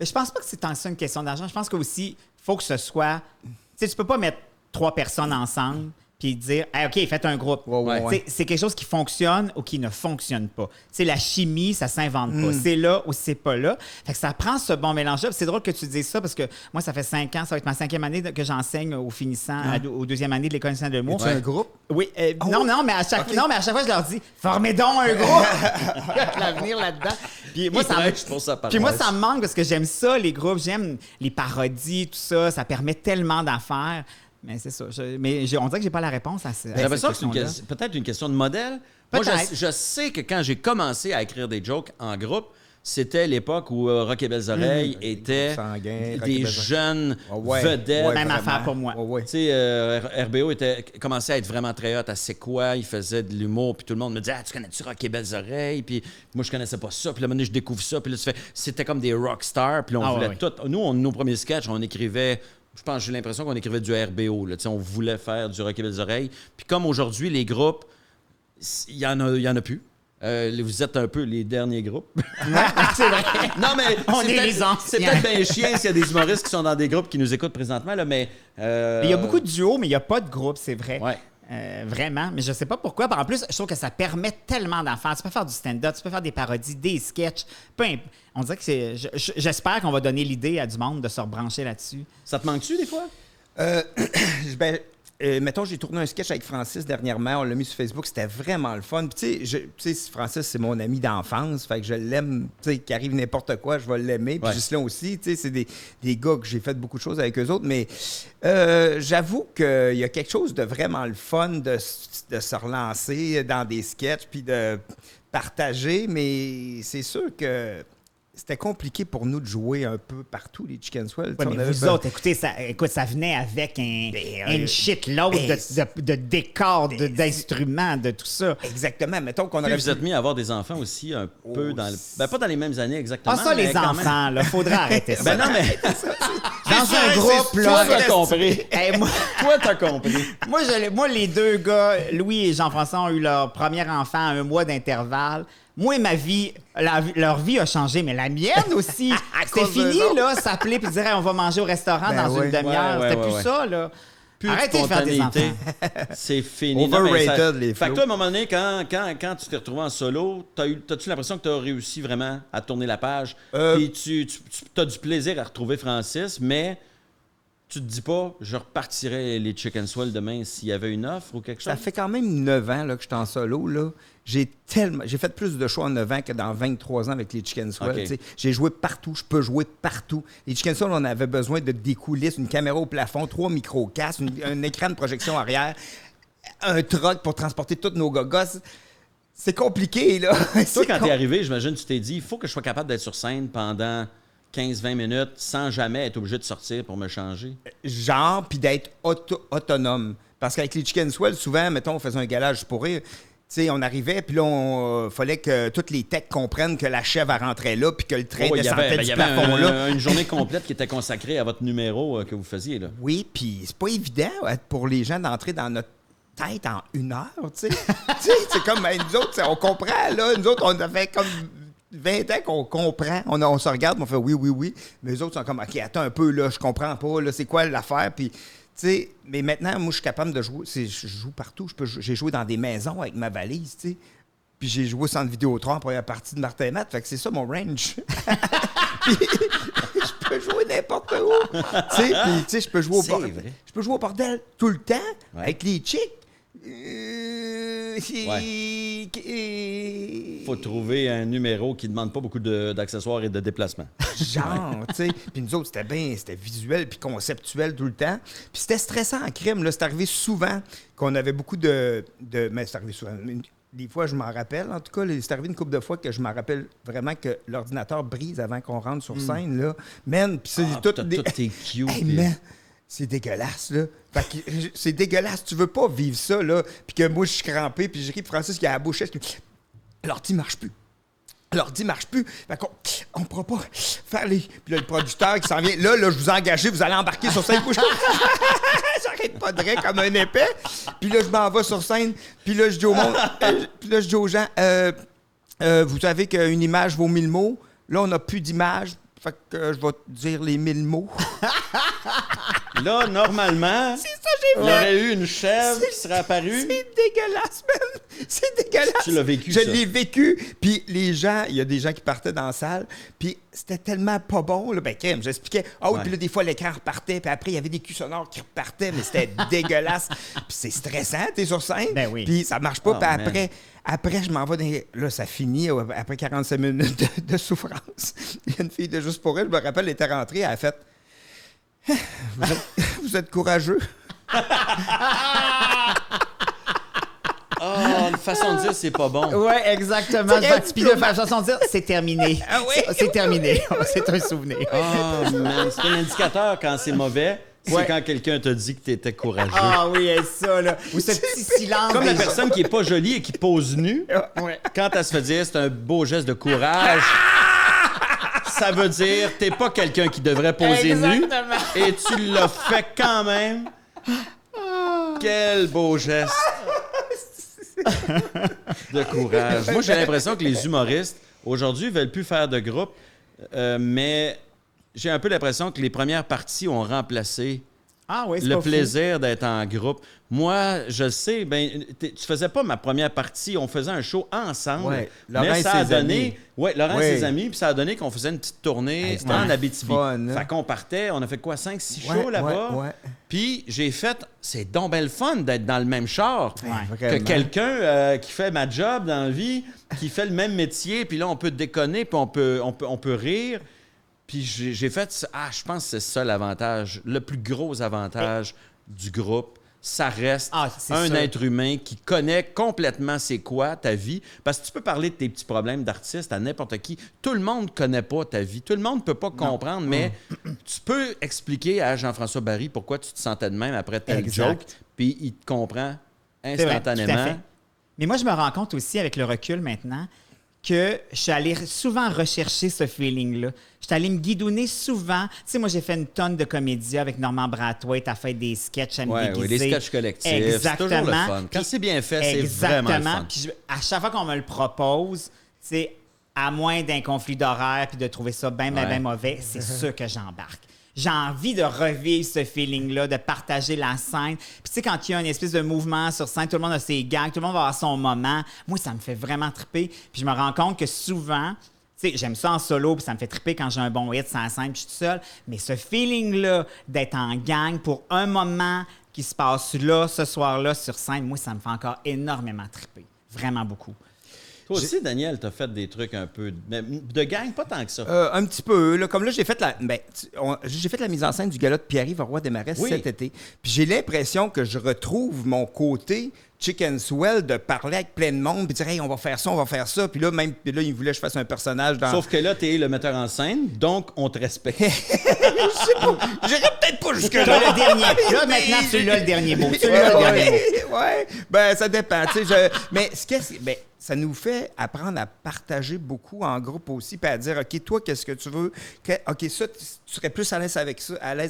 Je pense pas que c'est tant ça une question d'argent. Je pense qu'aussi, il faut que ce soit... Tu sais, tu peux pas mettre 3 personnes ensemble puis dire hey, « OK, faites un groupe. Ouais. » C'est quelque chose qui fonctionne ou qui ne fonctionne pas. T'sais, la chimie, ça s'invente pas. C'est là ou c'est pas là. Fait que ça prend ce bon mélange-là. C'est drôle que tu dises ça parce que moi, ça fait 5 ans, ça va être ma 5e année que j'enseigne au finissant, aux 2e année de l'École nationale de l'humour. C'est un groupe? Oui. Non, mais à chaque fois, je leur dis « Formez donc un groupe! » L'avenir là-dedans. Puis moi, ça me manque parce que j'aime ça, les groupes. J'aime les parodies, tout ça. Ça permet tellement d'affaires. Mais c'est ça. On dirait que j'ai pas la réponse à ça. J'ai l'impression que c'est peut-être une question de modèle. Moi, je sais que quand j'ai commencé à écrire des jokes en groupe, c'était l'époque où Rock et Belles Oreilles était des jeunes vedettes. Même affaire pour moi. Tu sais, RBO commençait à être vraiment très hot à C'est quoi? Il faisait de l'humour, puis tout le monde me disait « Ah, tu connais-tu Rock et Belles Oreilles? » Puis moi, je connaissais pas ça. Puis là, je découvre ça. Puis là, c'était comme des rock stars. Puis on voulait tout. Nous, nos premiers sketchs, on écrivait... j'ai l'impression qu'on écrivait du RBO. Là. On voulait faire du Rock et Belles Oreilles. Puis comme aujourd'hui, les groupes, il y en a plus. Vous êtes un peu les derniers groupes. C'est vrai. Non, mais On est les anciens. c'est peut-être bien chiant s'il y a des humoristes qui sont dans des groupes qui nous écoutent présentement, là, mais... Il y a beaucoup de duos, mais il n'y a pas de groupe, c'est vrai. Ouais. Vraiment, mais je sais pas pourquoi. En plus, je trouve que ça permet tellement d'en faire. Tu peux faire du stand-up, tu peux faire des parodies, des sketchs. On dirait que c'est... J'espère qu'on va donner l'idée à du monde de se rebrancher là-dessus. Ça te manque-tu, des fois? Mettons, j'ai tourné un sketch avec Francis dernièrement. On l'a mis sur Facebook. C'était vraiment le fun. Puis, tu sais, Francis, c'est mon ami d'enfance. Fait que je l'aime. Tu sais, qu'il arrive n'importe quoi, je vais l'aimer. Puis, Ghislain aussi. Tu sais, c'est des gars que j'ai fait beaucoup de choses avec eux autres. Mais j'avoue qu'il y a quelque chose de vraiment le fun de se relancer dans des sketchs puis de partager. Mais c'est sûr que c'était compliqué pour nous de jouer un peu partout, les Chicken Swell. Ouais, mais vous autres, écoutez, ça venait avec une shitload de décors, d'instruments, de tout ça. Exactement. Mettons qu'on Puis aurait vous êtes mis à avoir des enfants aussi un peu dans le... Ben, pas dans les mêmes années exactement. Ah, ça, mais les quand enfants, même. là, faudrait arrêter ça. Ben non, mais... Dans un groupe, Toi, là... t'as compris. Hey, Toi, t'as compris. moi, les deux gars, Louis et Jean-François, ont eu leur premier enfant à 1 mois d'intervalle. Moi, ma vie, leur vie a changé, mais la mienne aussi. C'était fini, là, s'appeler puis dire hey, on va manger au restaurant dans une demi-heure. Ouais, C'était plus ça, là. Plus Arrêtez de faire des enfants. C'est fini. Overrated, les Fait que flots. toi, à un moment donné, quand tu t'es retrouvé en solo, t'as-tu l'impression que tu as réussi vraiment à tourner la page? Puis tu as du plaisir à retrouver Francis, mais tu te dis pas, je repartirais les Chicken Swell demain s'il y avait une offre ou quelque chose? Ça fait quand même 9 ans là, que je suis en solo. Là. J'ai fait plus de shows en 9 ans que dans 23 ans avec les Chicken Swell. Okay. J'ai joué partout, je peux jouer partout. Les Chicken Swell, on avait besoin de des coulisses, une caméra au plafond, 3 micro-casques, un écran de projection arrière, un truck pour transporter tous nos gogos. C'est compliqué, là. Toi, quand t'es arrivé, j'imagine, tu t'es dit, il faut que je sois capable d'être sur scène pendant 15-20 minutes sans jamais être obligé de sortir pour me changer. Genre, puis d'être autonome. Parce qu'avec les Chicken Swell, souvent, mettons, on faisait un galage pour rire. Tu sais, on arrivait, puis là, fallait que toutes les techs comprennent que la chèvre elle rentrait là, puis que le train descendait du plafond là. Une journée complète qui était consacrée à votre numéro que vous faisiez, là. Oui, puis c'est pas évident pour les gens d'entrer dans notre tête en 1 heure, tu sais. C'est comme, nous autres, on comprend, là. Nous autres, on a fait comme 20 ans qu'on comprend. On se regarde, on fait oui. Mais les autres sont comme, OK, attends un peu, là, je comprends pas, là, c'est quoi l'affaire, puis... T'sais, mais maintenant, moi, je suis capable de jouer. Je joue partout. J'ai joué dans des maisons avec ma valise, tu sais. Puis j'ai joué au centre Vidéotron pour la partie de Martin Matt. Fait que c'est ça, mon range. Puis, je peux jouer n'importe où. Puis, tu sais, je peux jouer au bordel. Je peux jouer au bordel tout le temps avec les chicks. Faut trouver un numéro qui ne demande pas beaucoup d'accessoires et de déplacements. Genre, tu sais. Puis nous autres, c'était visuel puis conceptuel tout le temps. Puis c'était stressant en crime. Là, c'est arrivé souvent qu'on avait beaucoup de... Mais c'est arrivé souvent. Des fois, je m'en rappelle. En tout cas, c'est arrivé une couple de fois que je m'en rappelle vraiment que l'ordinateur brise avant qu'on rentre sur scène. Là. Man, puis c'est tout... tes cues. Hey, man, c'est dégueulasse, là. Fait que c'est dégueulasse. Tu veux pas vivre ça, là. Puis que moi, je suis crampé, puis je ris Francis qui a la bouche. L'ordi marche plus. L'ordi marche plus. Fait qu'on on pourra pas faire les... Puis là, le producteur qui s'en vient. Là, je vous ai engagé, vous allez embarquer sur scène. J'arrête pas de rire comme un épais. Puis là, je m'en vais sur scène. Puis là, je dis au monde... puis là, je dis aux gens, vous savez qu'une image vaut 1000 mots. Là, on n'a plus d'image. Fait que je vais te dire les 1000 mots. Là, normalement, C'est ça, j'ai il y aurait eu une chèvre qui serait apparue. C'est dégueulasse, man! C'est dégueulasse! Tu l'as vécu, Je ça. l'ai vécu. Puis les gens, il y a des gens qui partaient dans la salle, puis c'était tellement pas bon, là. Ben, crème, j'expliquais. Ah oui, puis là, des fois, l'écran repartait, puis après, il y avait des culs sonores qui repartaient, mais c'était dégueulasse. Puis c'est stressant, t'es sur scène. Ben oui. Puis ça marche pas, Oh, puis après, je m'en vais dans... Là, ça finit après 45 minutes de souffrance. Il y a une fille de Juste pour elle, je me rappelle, elle était rentrée, elle a fait... Vous êtes courageux. Une façon de dire, c'est pas bon. Oui, exactement. Puis de façon de dire, c'est terminé. Ah oui? C'est terminé. C'est un souvenir. Man, c'est un indicateur quand c'est mauvais. C'est quand quelqu'un te dit que tu étais courageux. Ah oui, ça, là. Ou ce petit silence. Comme la personne qui est pas jolie et qui pose nue, quand elle se fait dire c'est un beau geste de courage, ça veut dire t'es pas quelqu'un qui devrait poser nu et tu l'as fait quand même. Quel beau geste. de courage. Moi, j'ai l'impression que les humoristes, aujourd'hui, ne veulent plus faire de groupe, mais j'ai un peu l'impression que les premières parties ont remplacé le plaisir d'être en groupe. Moi, je sais, tu faisais pas ma première partie, on faisait un show ensemble. Ouais, mais ça a donné. Oui, Laurent et ses amis, puis ça a donné qu'on faisait une petite tournée en Abitibi. Fait qu'on partait, on a fait quoi, 5-6 shows là-bas. Ouais. Puis j'ai fait, c'est donc belle fun d'être dans le même char que quelqu'un qui fait ma job dans la vie, qui fait le même métier, puis là, on peut déconner, puis on peut rire. Puis j'ai fait, je pense que c'est ça l'avantage, le plus gros avantage du groupe. Ça reste un être humain qui connaît complètement c'est quoi ta vie. Parce que tu peux parler de tes petits problèmes d'artiste à n'importe qui. Tout le monde ne connaît pas ta vie. Tout le monde ne peut pas comprendre, mais tu peux expliquer à Jean-François Barry pourquoi tu te sentais de même après tel joke, puis il te comprend instantanément. Vrai, tout à fait. Mais moi, je me rends compte aussi avec le recul maintenant que je suis allé souvent rechercher ce feeling-là. Je suis allé me guidonner souvent. Tu sais, moi, j'ai fait une tonne de comédie avec Normand Brathwaite. Tu as fait des sketchs à me déguiser. Oui, des sketchs collectifs. Exactement. C'est toujours le fun. Quand c'est bien fait, c'est vraiment le fun. Puis à chaque fois qu'on me le propose, c'est à moins d'un conflit d'horaire puis de trouver ça bien mauvais, c'est sûr que j'embarque. J'ai envie de revivre ce feeling-là, de partager la scène. Puis tu sais, quand il y a une espèce de mouvement sur scène, tout le monde a ses gags, tout le monde va avoir son moment. Moi, ça me fait vraiment triper. Puis je me rends compte que souvent, tu sais, j'aime ça en solo, puis ça me fait triper quand j'ai un bon hit sur la scène, puis je suis tout seul. Mais ce feeling-là d'être en gang pour un moment qui se passe là, ce soir-là, sur scène, moi, ça me fait encore énormément triper. Vraiment beaucoup. Toi aussi, Daniel, t'as fait des trucs un peu de gang, pas tant que ça. Un petit peu. Là, comme là, j'ai fait la mise en scène du gala de Pierre-Yves Roy Desmarais cet été. Puis j'ai l'impression que je retrouve mon côté Chicken Swell de parler avec plein de monde puis dire « Hey, on va faire ça. » Puis là, il voulait que je fasse un personnage dans... Sauf que là, t'es le metteur en scène, donc on te respecte. Je sais pas. J'irai peut-être pas jusque-là. Le dernier. Là, maintenant, tu l'as le dernier mot. Ça dépend. Mais ça nous fait apprendre à partager beaucoup en groupe aussi, puis à dire, OK, toi, qu'est-ce que tu veux? OK, ça, tu serais plus à l'aise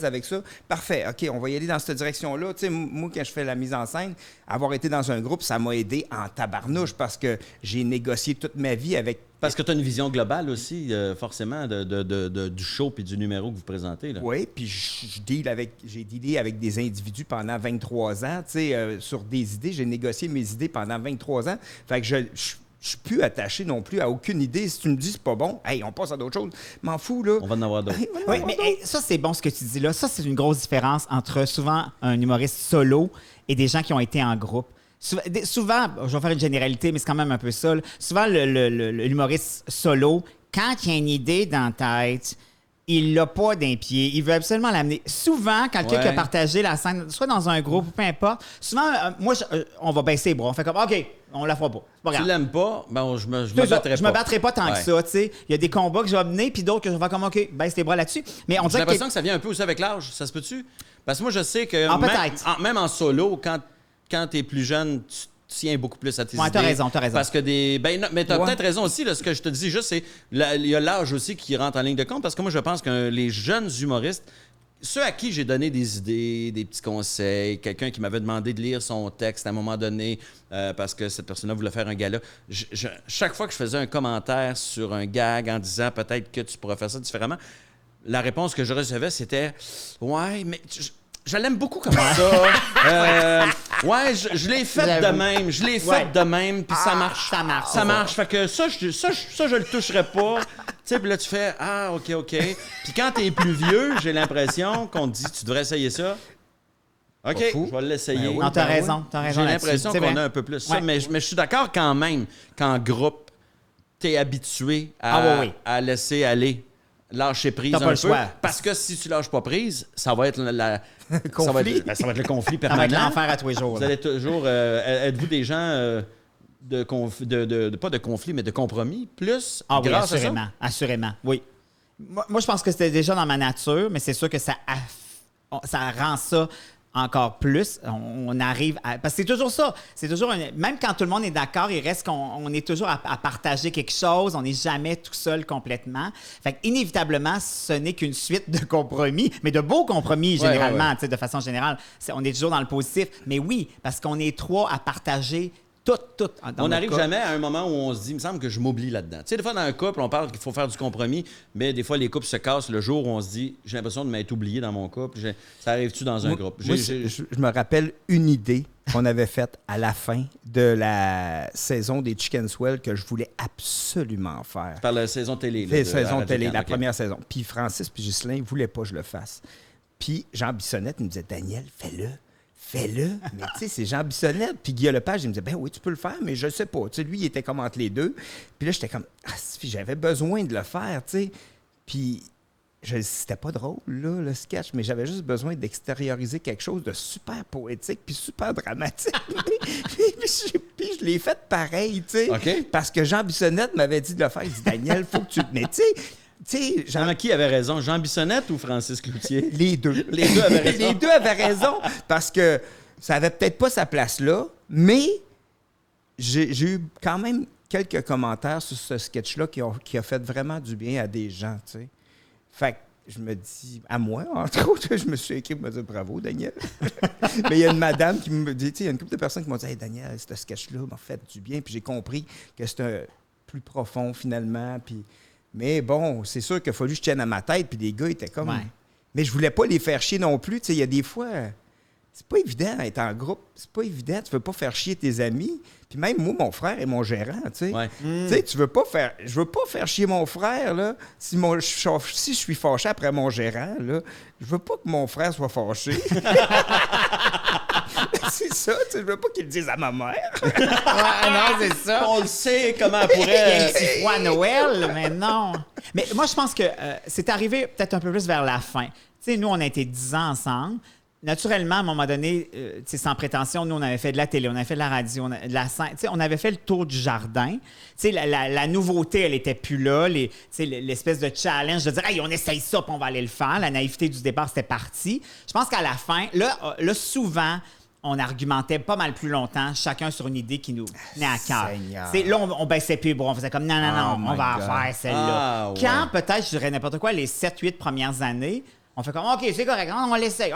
avec ça. Parfait, OK, on va y aller dans cette direction-là. Tu sais, moi, quand je fais la mise en scène, avoir été dans un groupe, ça m'a aidé en tabarnouche parce que j'ai négocié toute ma vie avec... Parce que tu as une vision globale aussi, forcément, du show puis du numéro que vous présentez. Là. Oui, puis j'ai dealé avec des individus pendant 23 ans, tu sais, sur des idées. J'ai négocié mes idées pendant 23 ans. Fait que je suis plus attaché non plus à aucune idée. Si tu me dis c'est pas bon, hey, on passe à d'autres choses. M'en fous, là. On va en avoir d'autres. Oui, mais ça, c'est bon ce que tu dis là. Ça, c'est une grosse différence entre souvent un humoriste solo et des gens qui ont été en groupe. Souvent, je vais faire une généralité, mais c'est quand même un peu ça. Là. Souvent, l'humoriste solo, quand il y a une idée dans la tête, il l'a pas d'un pied. Il veut absolument l'amener. Souvent, quelqu'un qui a partagé la scène, soit dans un groupe, peu importe, souvent, on va baisser les bras. On fait comme, OK, on la fera pas. C'est pas grave. Tu l'aimes pas, je me battrai pas. Je me battrai pas tant que ça, tu sais. Il y a des combats que je vais mener, puis d'autres que je vais faire comme, OK, baisse les bras là-dessus. Mais on J'ai l'impression que ça vient un peu aussi avec l'âge. Ça se peut-tu? Parce que moi, je sais que même en solo, quand tu es plus jeune, tu tiens beaucoup plus à tes idées. T'as raison. Parce que mais t'as peut-être raison aussi. Là, ce que je te dis juste, c'est il y a l'âge aussi qui rentre en ligne de compte. Parce que moi, je pense que les jeunes humoristes, ceux à qui j'ai donné des idées, des petits conseils, quelqu'un qui m'avait demandé de lire son texte à un moment donné parce que cette personne-là voulait faire un gala, chaque fois que je faisais un commentaire sur un gag en disant peut-être que tu pourrais faire ça différemment, la réponse que je recevais, c'était « Ouais, mais... » Je l'aime beaucoup comme ça. Je l'ai fait de même. De même, puis ça marche. Ça marche. Fait que ça, je le toucherai pas. Tu sais, puis là, tu fais, OK. Puis quand t'es plus vieux, j'ai l'impression qu'on te dit, tu devrais essayer ça. OK, je vais l'essayer. Non, t'as raison. J'ai l'impression qu'on a un peu plus ça. Mais je suis d'accord quand même qu'en groupe, t'es habitué à laisser aller. Lâcher prise un peu. Parce que si tu lâches pas prise, ça va être ça va être le conflit permanent. Ça va être l'enfer à tous les jours. Vous allez toujours... êtes-vous des gens pas de conflit, mais de compromis, plus grâce à ça? Assurément, oui. Moi, je pense que c'était déjà dans ma nature, mais c'est sûr que ça rend ça encore plus. On arrive à... Parce que c'est toujours ça. C'est toujours même quand tout le monde est d'accord, il reste qu'on est toujours à partager quelque chose. On n'est jamais tout seul complètement. Fait qu'inévitablement, ce n'est qu'une suite de compromis, mais de beaux compromis généralement, de façon générale. On est toujours dans le positif. Mais oui, parce qu'on est trois à partager Tout. On n'arrive jamais à un moment où on se dit, il me semble que je m'oublie là-dedans. Tu sais, des fois, dans un couple, on parle qu'il faut faire du compromis, mais des fois, les couples se cassent le jour où on se dit, j'ai l'impression de m'être oublié dans mon couple. Ça arrive-tu dans un groupe? Je me rappelle une idée qu'on avait faite à la fin de la saison des Chicken Swell que je voulais absolument faire. Par la saison télé. La saison télé, la première saison. Puis Francis puis Ghislain ne voulaient pas que je le fasse. Puis Jean Bissonnette me disait, Daniel, fais-le. Mais tu sais, c'est Jean Bissonnette. Puis Guillaume Lepage, il me disait, ben oui, tu peux le faire, mais je sais pas. Tu sais, lui, il était comme entre les deux. Puis là, j'étais comme, j'avais besoin de le faire, tu sais. Puis c'était pas drôle, là, le sketch, mais j'avais juste besoin d'extérioriser quelque chose de super poétique puis super dramatique. Puis je l'ai fait pareil, tu sais. Okay. Parce que Jean Bissonnette m'avait dit de le faire. Il dit, Daniel, faut que tu... Mais tu sais, Qui avait raison, Jean Bissonnette ou Francis Cloutier? Les deux. Les deux avaient raison. Les deux avaient raison, parce que ça avait peut-être pas sa place là, mais j'ai eu quand même quelques commentaires sur ce sketch-là qui a fait vraiment du bien à des gens, tu sais. Fait que je me dis, à moi, entre autres, je me suis écrit pour me dire bravo, Daniel. Mais il y a une madame qui me dit, tu sais, il y a une couple de personnes qui m'ont dit, hey, Daniel, ce sketch-là m'a fait du bien, puis j'ai compris que c'était plus profond finalement, puis... Mais bon, c'est sûr qu'il a fallu que je tienne à ma tête, puis les gars étaient comme... Ouais. Mais je voulais pas les faire chier non plus. Tu sais, il y a des fois... C'est pas évident d'être en groupe. C'est pas évident. Tu veux pas faire chier tes amis. Puis même moi, mon frère est mon gérant, tu sais. Ouais. Tu sais, tu veux pas faire... Je veux pas faire chier mon frère, là. Si je suis fâché après mon gérant, là, je veux pas que mon frère soit fâché. C'est ça, tu sais, je veux pas qu'il le dise à ma mère. Non, c'est ça. On le sait comment elle Il y a pourrait... un petit froid à Noël, mais non. Mais moi, je pense que c'est arrivé peut-être un peu plus vers la fin. Tu sais, nous, on a été 10 ans ensemble. Naturellement, à un moment donné, tu sais, sans prétention, nous, on avait fait de la télé, on avait fait de la radio, de la scène. Tu sais, on avait fait le tour du jardin. Tu sais, la nouveauté, elle était plus là. Tu sais, l'espèce de challenge de dire « Hey, on essaye ça, puis on va aller le faire ». La naïveté du départ, c'était parti. Je pense qu'à la fin, là souvent... on argumentait pas mal plus longtemps, chacun sur une idée qui nous tenait à cœur. Là, on baissait plus les bras, on faisait comme non, on va en faire celle-là. Quand peut-être, je dirais n'importe quoi, les 7-8 premières années, on fait comme OK, c'est correct, on l'essaye.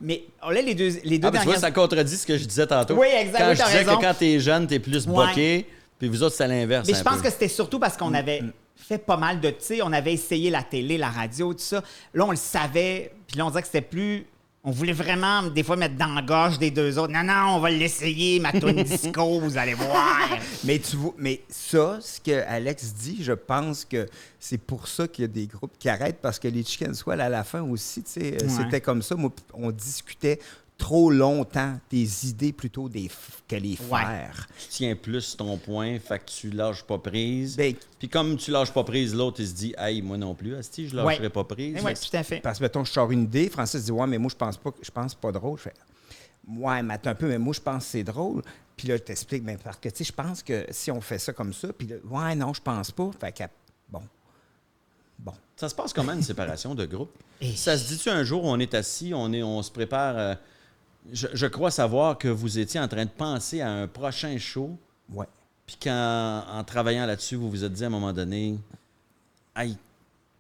Mais là, les deux dernières... Tu vois, ça contredit ce que je disais tantôt. Oui, exactement. Quand je disais que quand t'es jeune, t'es plus boqué, puis vous autres, c'est à l'inverse. Mais je pense que c'était surtout parce qu'on avait fait pas mal de... Tu sais, on avait essayé la télé, la radio, tout ça. Là, on le savait, puis là, on dirait que c'était plus... On voulait vraiment, des fois, mettre dans la gorge des deux autres. Non, on va l'essayer, ma toune disco, vous allez voir. Mais tu vois, ça, ce que Alex dit, je pense que c'est pour ça qu'il y a des groupes qui arrêtent, parce que les Chicken Swell, à la fin aussi, tu sais, c'était comme ça. Moi, on discutait trop longtemps des idées plutôt que les faire. Tu tiens plus ton point, fait que tu lâches pas prise. Ben, puis comme tu lâches pas prise, l'autre, il se dit « Hey, moi non plus, asti, je lâcherai pas prise. » Oui, tout à fait. Parce que, mettons, je sors une idée, Francis dit « Ouais, mais moi, je pense pas drôle. » Je fais « Ouais, mais attends un peu, mais moi, je pense que c'est drôle. » Puis là, je t'explique, mais parce que, tu sais, je pense que si on fait ça comme ça, puis là, « Ouais, non, je pense pas. » Fait que, bon. Ça se passe comment, une séparation de groupe? Ça se dit-tu un jour où on est assis, on se prépare... Je crois savoir que vous étiez en train de penser à un prochain show. Ouais. Puis qu'en travaillant là-dessus, vous vous êtes dit à un moment donné, hey,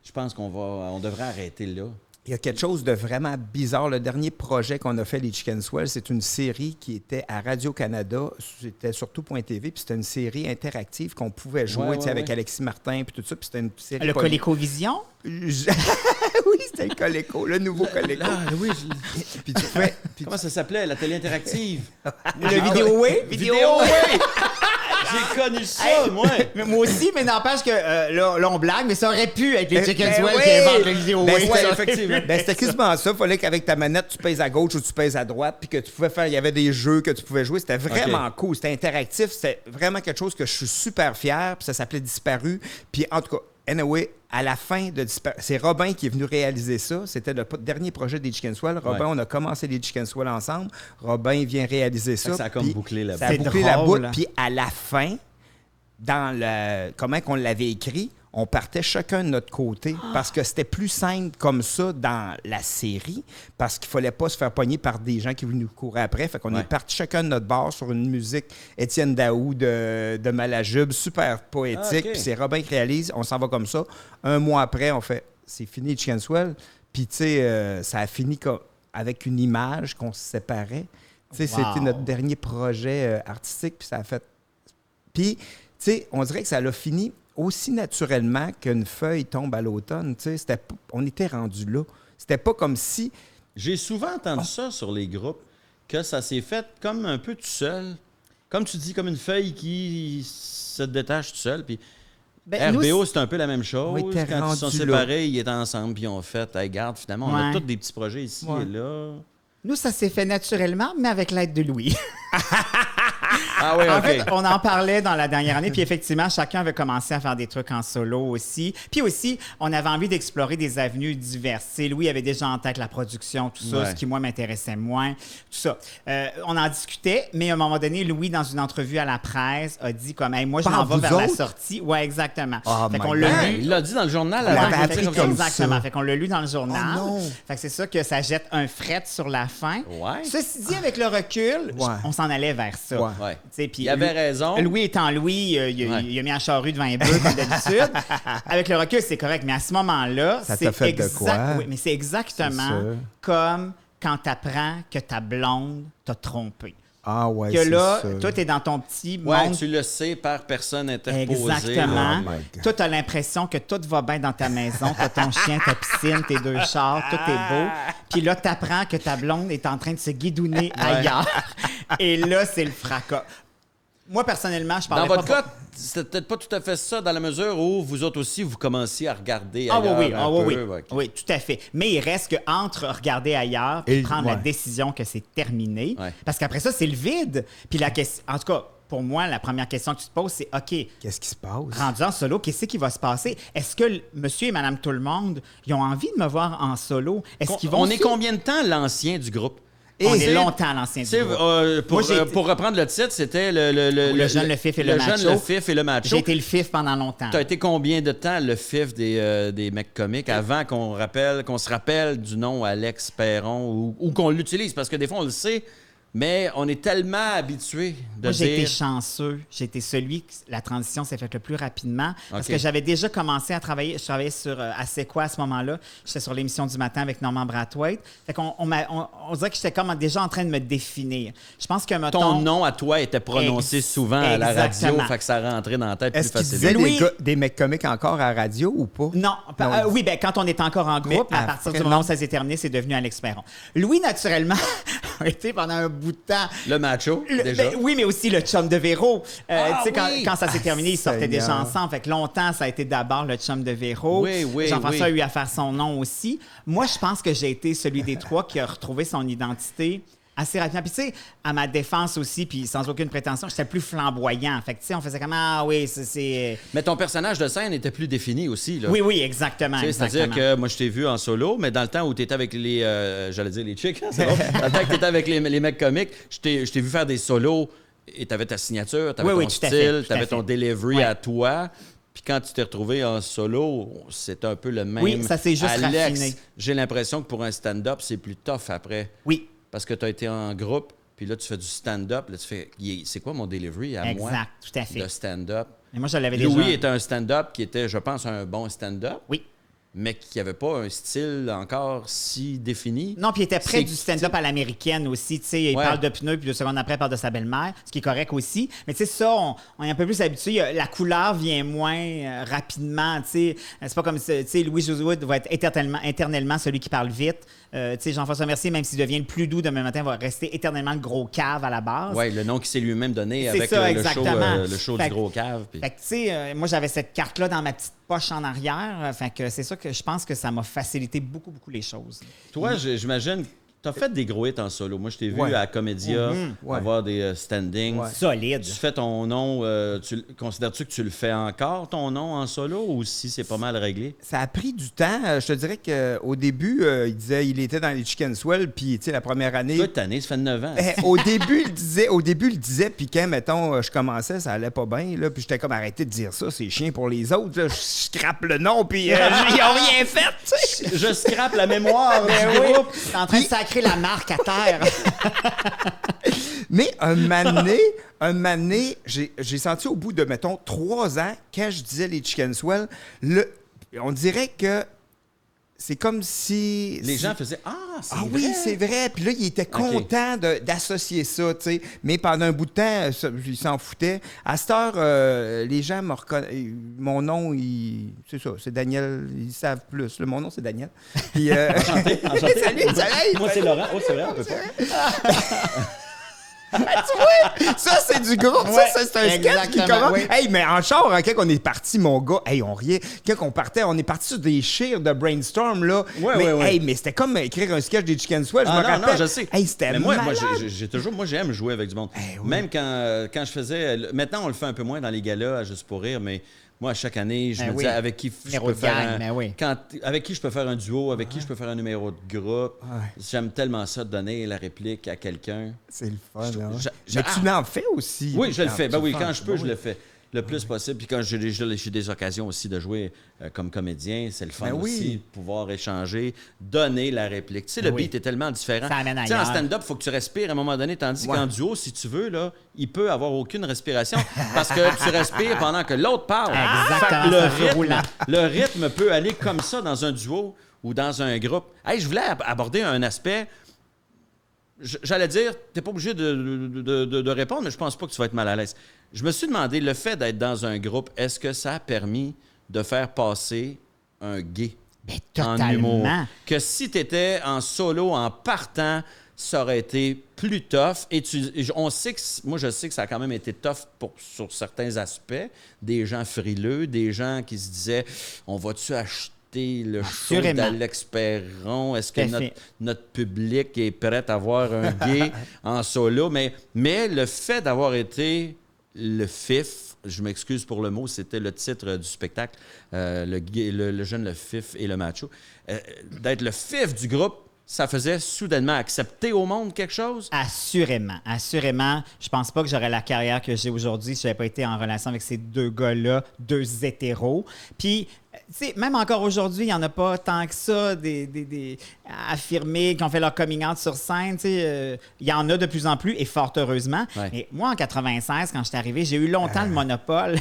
je pense on devrait arrêter là. Il y a quelque chose de vraiment bizarre. Le dernier projet qu'on a fait, les Chicken Swell, c'est une série qui était à Radio-Canada. C'était sur Tout.tv, puis c'était une série interactive qu'on pouvait jouer avec Alexis Martin, puis tout ça. Puis c'était une série... Le ColecoVision? Oui, c'était le Coleco, le nouveau Coleco. Oui, puis tu fais... Comment ça s'appelait, la télé interactive? Le Vidéoway? Vidéoway! J'ai connu ça, moi! Mais moi aussi, mais n'empêche que là, on blague, mais ça aurait pu être les Chicken Swell qui inventent le Vidéoway. Effectivement. C'était quasiment ça. Il fallait qu'avec ta manette, tu pèses à gauche ou tu pèses à droite, puis que tu pouvais faire... Il y avait des jeux que tu pouvais jouer. C'était vraiment cool. C'était interactif. C'était vraiment quelque chose que je suis super fier. Puis ça s'appelait Disparu. Puis en tout cas, anyway, à la fin de Disparu... C'est Robin qui est venu réaliser ça. C'était le dernier projet des Chicken Swell. Robin, on a commencé les Chicken Swell ensemble. Robin vient réaliser ça. Ça a comme bouclé la boucle. Ça a bouclé la boucle. Puis à la fin, comment qu'on l'avait écrit, on partait chacun de notre côté parce que c'était plus simple comme ça dans la série, parce qu'il fallait pas se faire pogner par des gens qui voulaient nous courir après. Fait qu'on est partis chacun de notre bord sur une musique Étienne Daou de Malajube, super poétique. Puis c'est Robin qui réalise, on s'en va comme ça. Un mois après, on fait « C'est fini, Chicken Swell ». Puis tu sais, ça a fini avec une image qu'on se séparait. C'était notre dernier projet artistique, puis ça a fait... Puis, tu sais, on dirait que ça l'a fini aussi naturellement qu'une feuille tombe à l'automne. On était rendu là. C'était pas comme si... J'ai souvent entendu ça sur les groupes, que ça s'est fait comme un peu tout seul. Comme tu dis, comme une feuille qui se détache tout seul. Puis RBO, c'est un peu la même chose. Quand ils sont séparés, ils étaient ensemble, puis ils ont fait, hey, regarde, finalement, on a tous des petits projets ici et là. Nous, ça s'est fait naturellement, mais avec l'aide de Louis. Ah oui, En fait, on en parlait dans la dernière année, puis effectivement, chacun avait commencé à faire des trucs en solo aussi. Puis aussi, on avait envie d'explorer des avenues diverses. T'sais, Louis avait déjà en tête la production, tout ça, ce qui, moi, m'intéressait moins, tout ça. On en discutait, mais à un moment donné, Louis, dans une entrevue à la presse, a dit comme, hey, moi, je m'en vais vers la sortie. Oui, exactement. Fait qu'on l'a lu. Il l'a dit dans le journal. Exactement. Fait qu'on l'a lu dans le journal. Fait que c'est ça que ça jette un fret sur la fin. Ceci dit, avec le recul, on s'en allait vers ça. Il avait raison. Louis étant Louis, il a mis la charrue devant les bœufs comme d'habitude. Avec le recul, c'est correct. Mais à ce moment-là, c'est c'est exactement comme quand tu apprends que ta blonde t'a trompé. Ah ouais, que là, toi, t'es dans ton petit monde. Tu le sais par personne interposée. Exactement. Toi, t'as l'impression que tout va bien dans ta maison. T'as ton chien, ta piscine, tes 2 chars, tout est beau. Puis là, t'apprends que ta blonde est en train de se guidouner ailleurs. Et là, c'est le fracas. Moi, personnellement, je parlais pas... Dans votre cas, c'était peut-être pas tout à fait ça, dans la mesure où vous autres aussi, vous commenciez à regarder ailleurs Oui, tout à fait. Mais il reste qu'entre regarder ailleurs et prendre la décision que c'est terminé, parce qu'après ça, c'est le vide. Puis la question... En tout cas, pour moi, la première question que tu te poses, c'est OK. Qu'est-ce qui se passe? Rendu en solo, qu'est-ce qui va se passer? Est-ce que monsieur et madame tout le monde, ils ont envie de me voir en solo? Est-ce qu'ils vont... On est combien de temps l'ancien du groupe? On est longtemps l'ancien du groupe. Pour reprendre le titre, c'était le jeune, le fif et le macho. Le jeune, le fif et le macho. J'ai été le fif pendant longtemps. Tu as été combien de temps le fif des mecs comiques avant qu'on se rappelle du nom Alex Perron ou qu'on l'utilise? Parce que des fois, on le sait, mais on est tellement habitué de dire... J'ai été chanceux. J'ai été celui que la transition s'est faite le plus rapidement. Parce que j'avais déjà commencé à travailler. Je travaillais sur À C'est quoi à ce moment-là. J'étais sur l'émission du matin avec Normand Brathwaite. Fait qu'on on dirait que j'étais comme déjà en train de me définir. Je pense que ton nom à toi était prononcé souvent à la radio. Fait que ça rentrait dans la tête plus facilement. Est-ce qu'il disait des mecs comiques encore à la radio ou pas? Non. Oui, quand on est encore en groupe, à partir du moment où ça s'est terminé, c'est devenu Alex Perron. Louis, naturellement, a été pendant un bout de temps. Le macho, déjà. Oui, mais aussi le chum de Véro. Quand ça s'est terminé, ils sortaient déjà ensemble. Fait que longtemps, ça a été d'abord le chum de Véro. Jean-François a eu à faire son nom aussi. Moi, je pense que j'ai été celui des 3 qui a retrouvé son identité assez rapidement. Puis, tu sais, à ma défense aussi, puis sans aucune prétention, j'étais plus flamboyant. Fait que, tu sais, on faisait comme c'est... Mais ton personnage de scène était plus défini aussi, là. Oui, exactement. C'est-à-dire que moi, je t'ai vu en solo, mais dans le temps où tu étais avec les... j'allais dire les chicks, c'est bon. Dans le temps que tu étais avec les mecs comiques, je t'ai vu faire des solos et tu avais ta signature, tu avais ton style, tu avais ton delivery à toi. Puis quand tu t'es retrouvé en solo, c'est un peu le même. Oui, ça s'est juste raffiné. J'ai l'impression que pour un stand-up, c'est plus tough après. Oui. Parce que tu as été en groupe, puis là, tu fais du stand-up. Là, tu fais, c'est quoi mon delivery à moi? Exact, tout à fait. De stand-up. Et moi, je l'avais déjà... Louis était un stand-up qui était, je pense, un bon stand-up. Oui. Mais qui n'avait pas un style encore si défini. Non, puis il était près du stand-up à l'américaine aussi. Tu sais, il parle de pneus, puis 2 secondes après, il parle de sa belle-mère, ce qui est correct aussi. Mais tu sais, ça, on est un peu plus habitué. La couleur vient moins rapidement. Tu sais, c'est pas comme, tu sais, Louis José Wood va être éternellement celui qui parle vite. Tu sais, Jean-François Mercier, même s'il devient le plus doux demain matin, va rester éternellement le gros cave à la base. Oui, le nom qu'il s'est lui-même donné avec le show du gros cave. Puis... Fait que, tu sais, moi, j'avais cette carte-là dans ma petite poche en arrière. Fait que c'est ça que je pense que ça m'a facilité beaucoup les choses. Toi, j'imagine... Tu as fait des gros hits en solo. Moi, je t'ai vu à Comédia avoir des standings. Solide. Tu fais ton nom. Considères-tu que tu le fais encore, ton nom, en solo, ou si c'est pas mal réglé? Ça a pris du temps. Je te dirais qu'au début, il était dans les Chicken Swell, puis la première année... Toute année, ça fait 9 ans. Au début, il disait, puis quand, mettons, je commençais, ça allait pas bien, là, puis j'étais comme arrêté de dire ça, c'est chiant pour les autres. Là, je scrape le nom, puis ils ont rien fait. Je scrape la mémoire du groupe. T'es en train de sacrer la marque à terre. Mais un moment donné, j'ai senti au bout de, mettons, 3 ans, quand je disais les Chicken Swell, on dirait que c'est comme si... Les gens faisaient « Ah, c'est vrai! » oui, c'est vrai. Puis là, il était content d'associer ça, tu sais. Mais pendant un bout de temps, il s'en foutait. À cette heure, les gens me reconnaissent. Mon nom, c'est ça, c'est Daniel. Ils savent plus. Mon nom, c'est Daniel. Puis, Enchanté. Salut. Moi, c'est Laurent. Oh, c'est vrai, on peut pas. Tu vois? Ça, c'est du groupe. Ça, c'est un sketch qui commence. Oui. Hey, mais en char, quand on est parti, mon gars, hey, on riait. Quand on partait, on est parti sur des chires de brainstorm, là. Ouais. Mais c'était comme écrire un sketch des Chicken Swell. Je me rappelle. Non, je sais. Hey, c'était mais moi, malade. moi, j'aime jouer avec du monde. Même quand je faisais... Maintenant, on le fait un peu moins dans les galas, à Juste pour rire, mais... Moi, à chaque année, je me disais avec qui je peux faire avec qui je peux faire un duo, avec qui je peux faire un numéro de groupe. J'aime tellement ça de donner la réplique à quelqu'un. C'est le fun. Mais tu l'en fais aussi. Oui, je le fais. Ben oui, quand je peux, je le fais le plus possible. Puis quand j'ai des occasions aussi de jouer comme comédien, c'est le fun aussi de pouvoir échanger, donner la réplique. Tu sais, le beat est tellement différent. Ça amène Tu sais, ailleurs. en stand-up, il faut que tu respires à un moment donné, tandis qu'en duo, si tu veux, là, il peut avoir aucune respiration parce que tu respires pendant que l'autre parle. Exactement. Le rythme peut aller comme ça dans un duo ou dans un groupe. Hey, je voulais aborder un aspect... J'allais dire, t'es pas obligé de répondre, mais je pense pas que tu vas être mal à l'aise. Je me suis demandé, le fait d'être dans un groupe, est-ce que ça a permis de faire passer un gay en humour? Que si tu étais en solo, en partant, ça aurait été plus tough. Et on sait que, moi, je sais que ça a quand même été tough sur certains aspects. Des gens frileux, des gens qui se disaient, on va-tu acheter le show d'Alex Perron? Est-ce que notre public est prêt à voir un gay en solo? Mais le fait d'avoir été le fif, je m'excuse pour le mot, c'était le titre du spectacle, le jeune, le fif et le macho, d'être le fif du groupe, ça faisait soudainement accepter au monde quelque chose? Assurément. Je pense pas que j'aurais la carrière que j'ai aujourd'hui si j'avais pas été en relation avec ces deux gars-là, deux hétéros. Puis, tu sais, même encore aujourd'hui, il n'y en a pas tant que ça, des affirmés qui ont fait leur coming out sur scène. Tu sais, il y en a de plus en plus, et fort heureusement. Ouais. Et moi, en 96, quand je suis arrivé, j'ai eu longtemps le monopole.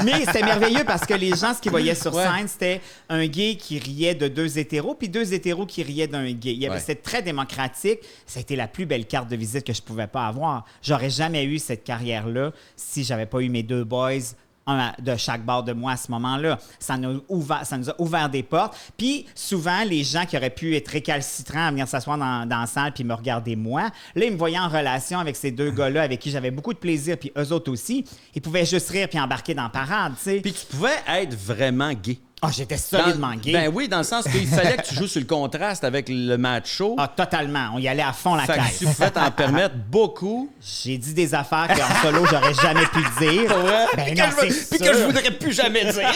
Mais c'était merveilleux parce que les gens, ce qu'ils voyaient sur scène, c'était un gay qui riait de deux hétéros, puis deux hétéros qui riaient d'un gay. C'était très démocratique. Ça a été la plus belle carte de visite que je pouvais pas avoir. J'aurais jamais eu cette carrière-là si j'avais pas eu mes deux boys, un de chaque bord de moi à ce moment-là. Ça nous a ouvert des portes. Puis souvent, les gens qui auraient pu être récalcitrants à venir s'asseoir dans la salle puis me regarder moi, là, ils me voyaient en relation avec ces deux gars-là avec qui j'avais beaucoup de plaisir, puis eux autres aussi. Ils pouvaient juste rire puis embarquer dans la parade, tu sais. Puis tu pouvais être vraiment gay. Ah, j'étais solidement gay. Ben oui, dans le sens qu'il fallait que tu joues sur le contraste avec le macho. Ah, totalement. On y allait à fond la caisse. Fait que tu pouvais t'en permettre beaucoup. J'ai dit des affaires qu'en solo, j'aurais jamais pu dire. Ben non, puis que je voudrais plus jamais dire.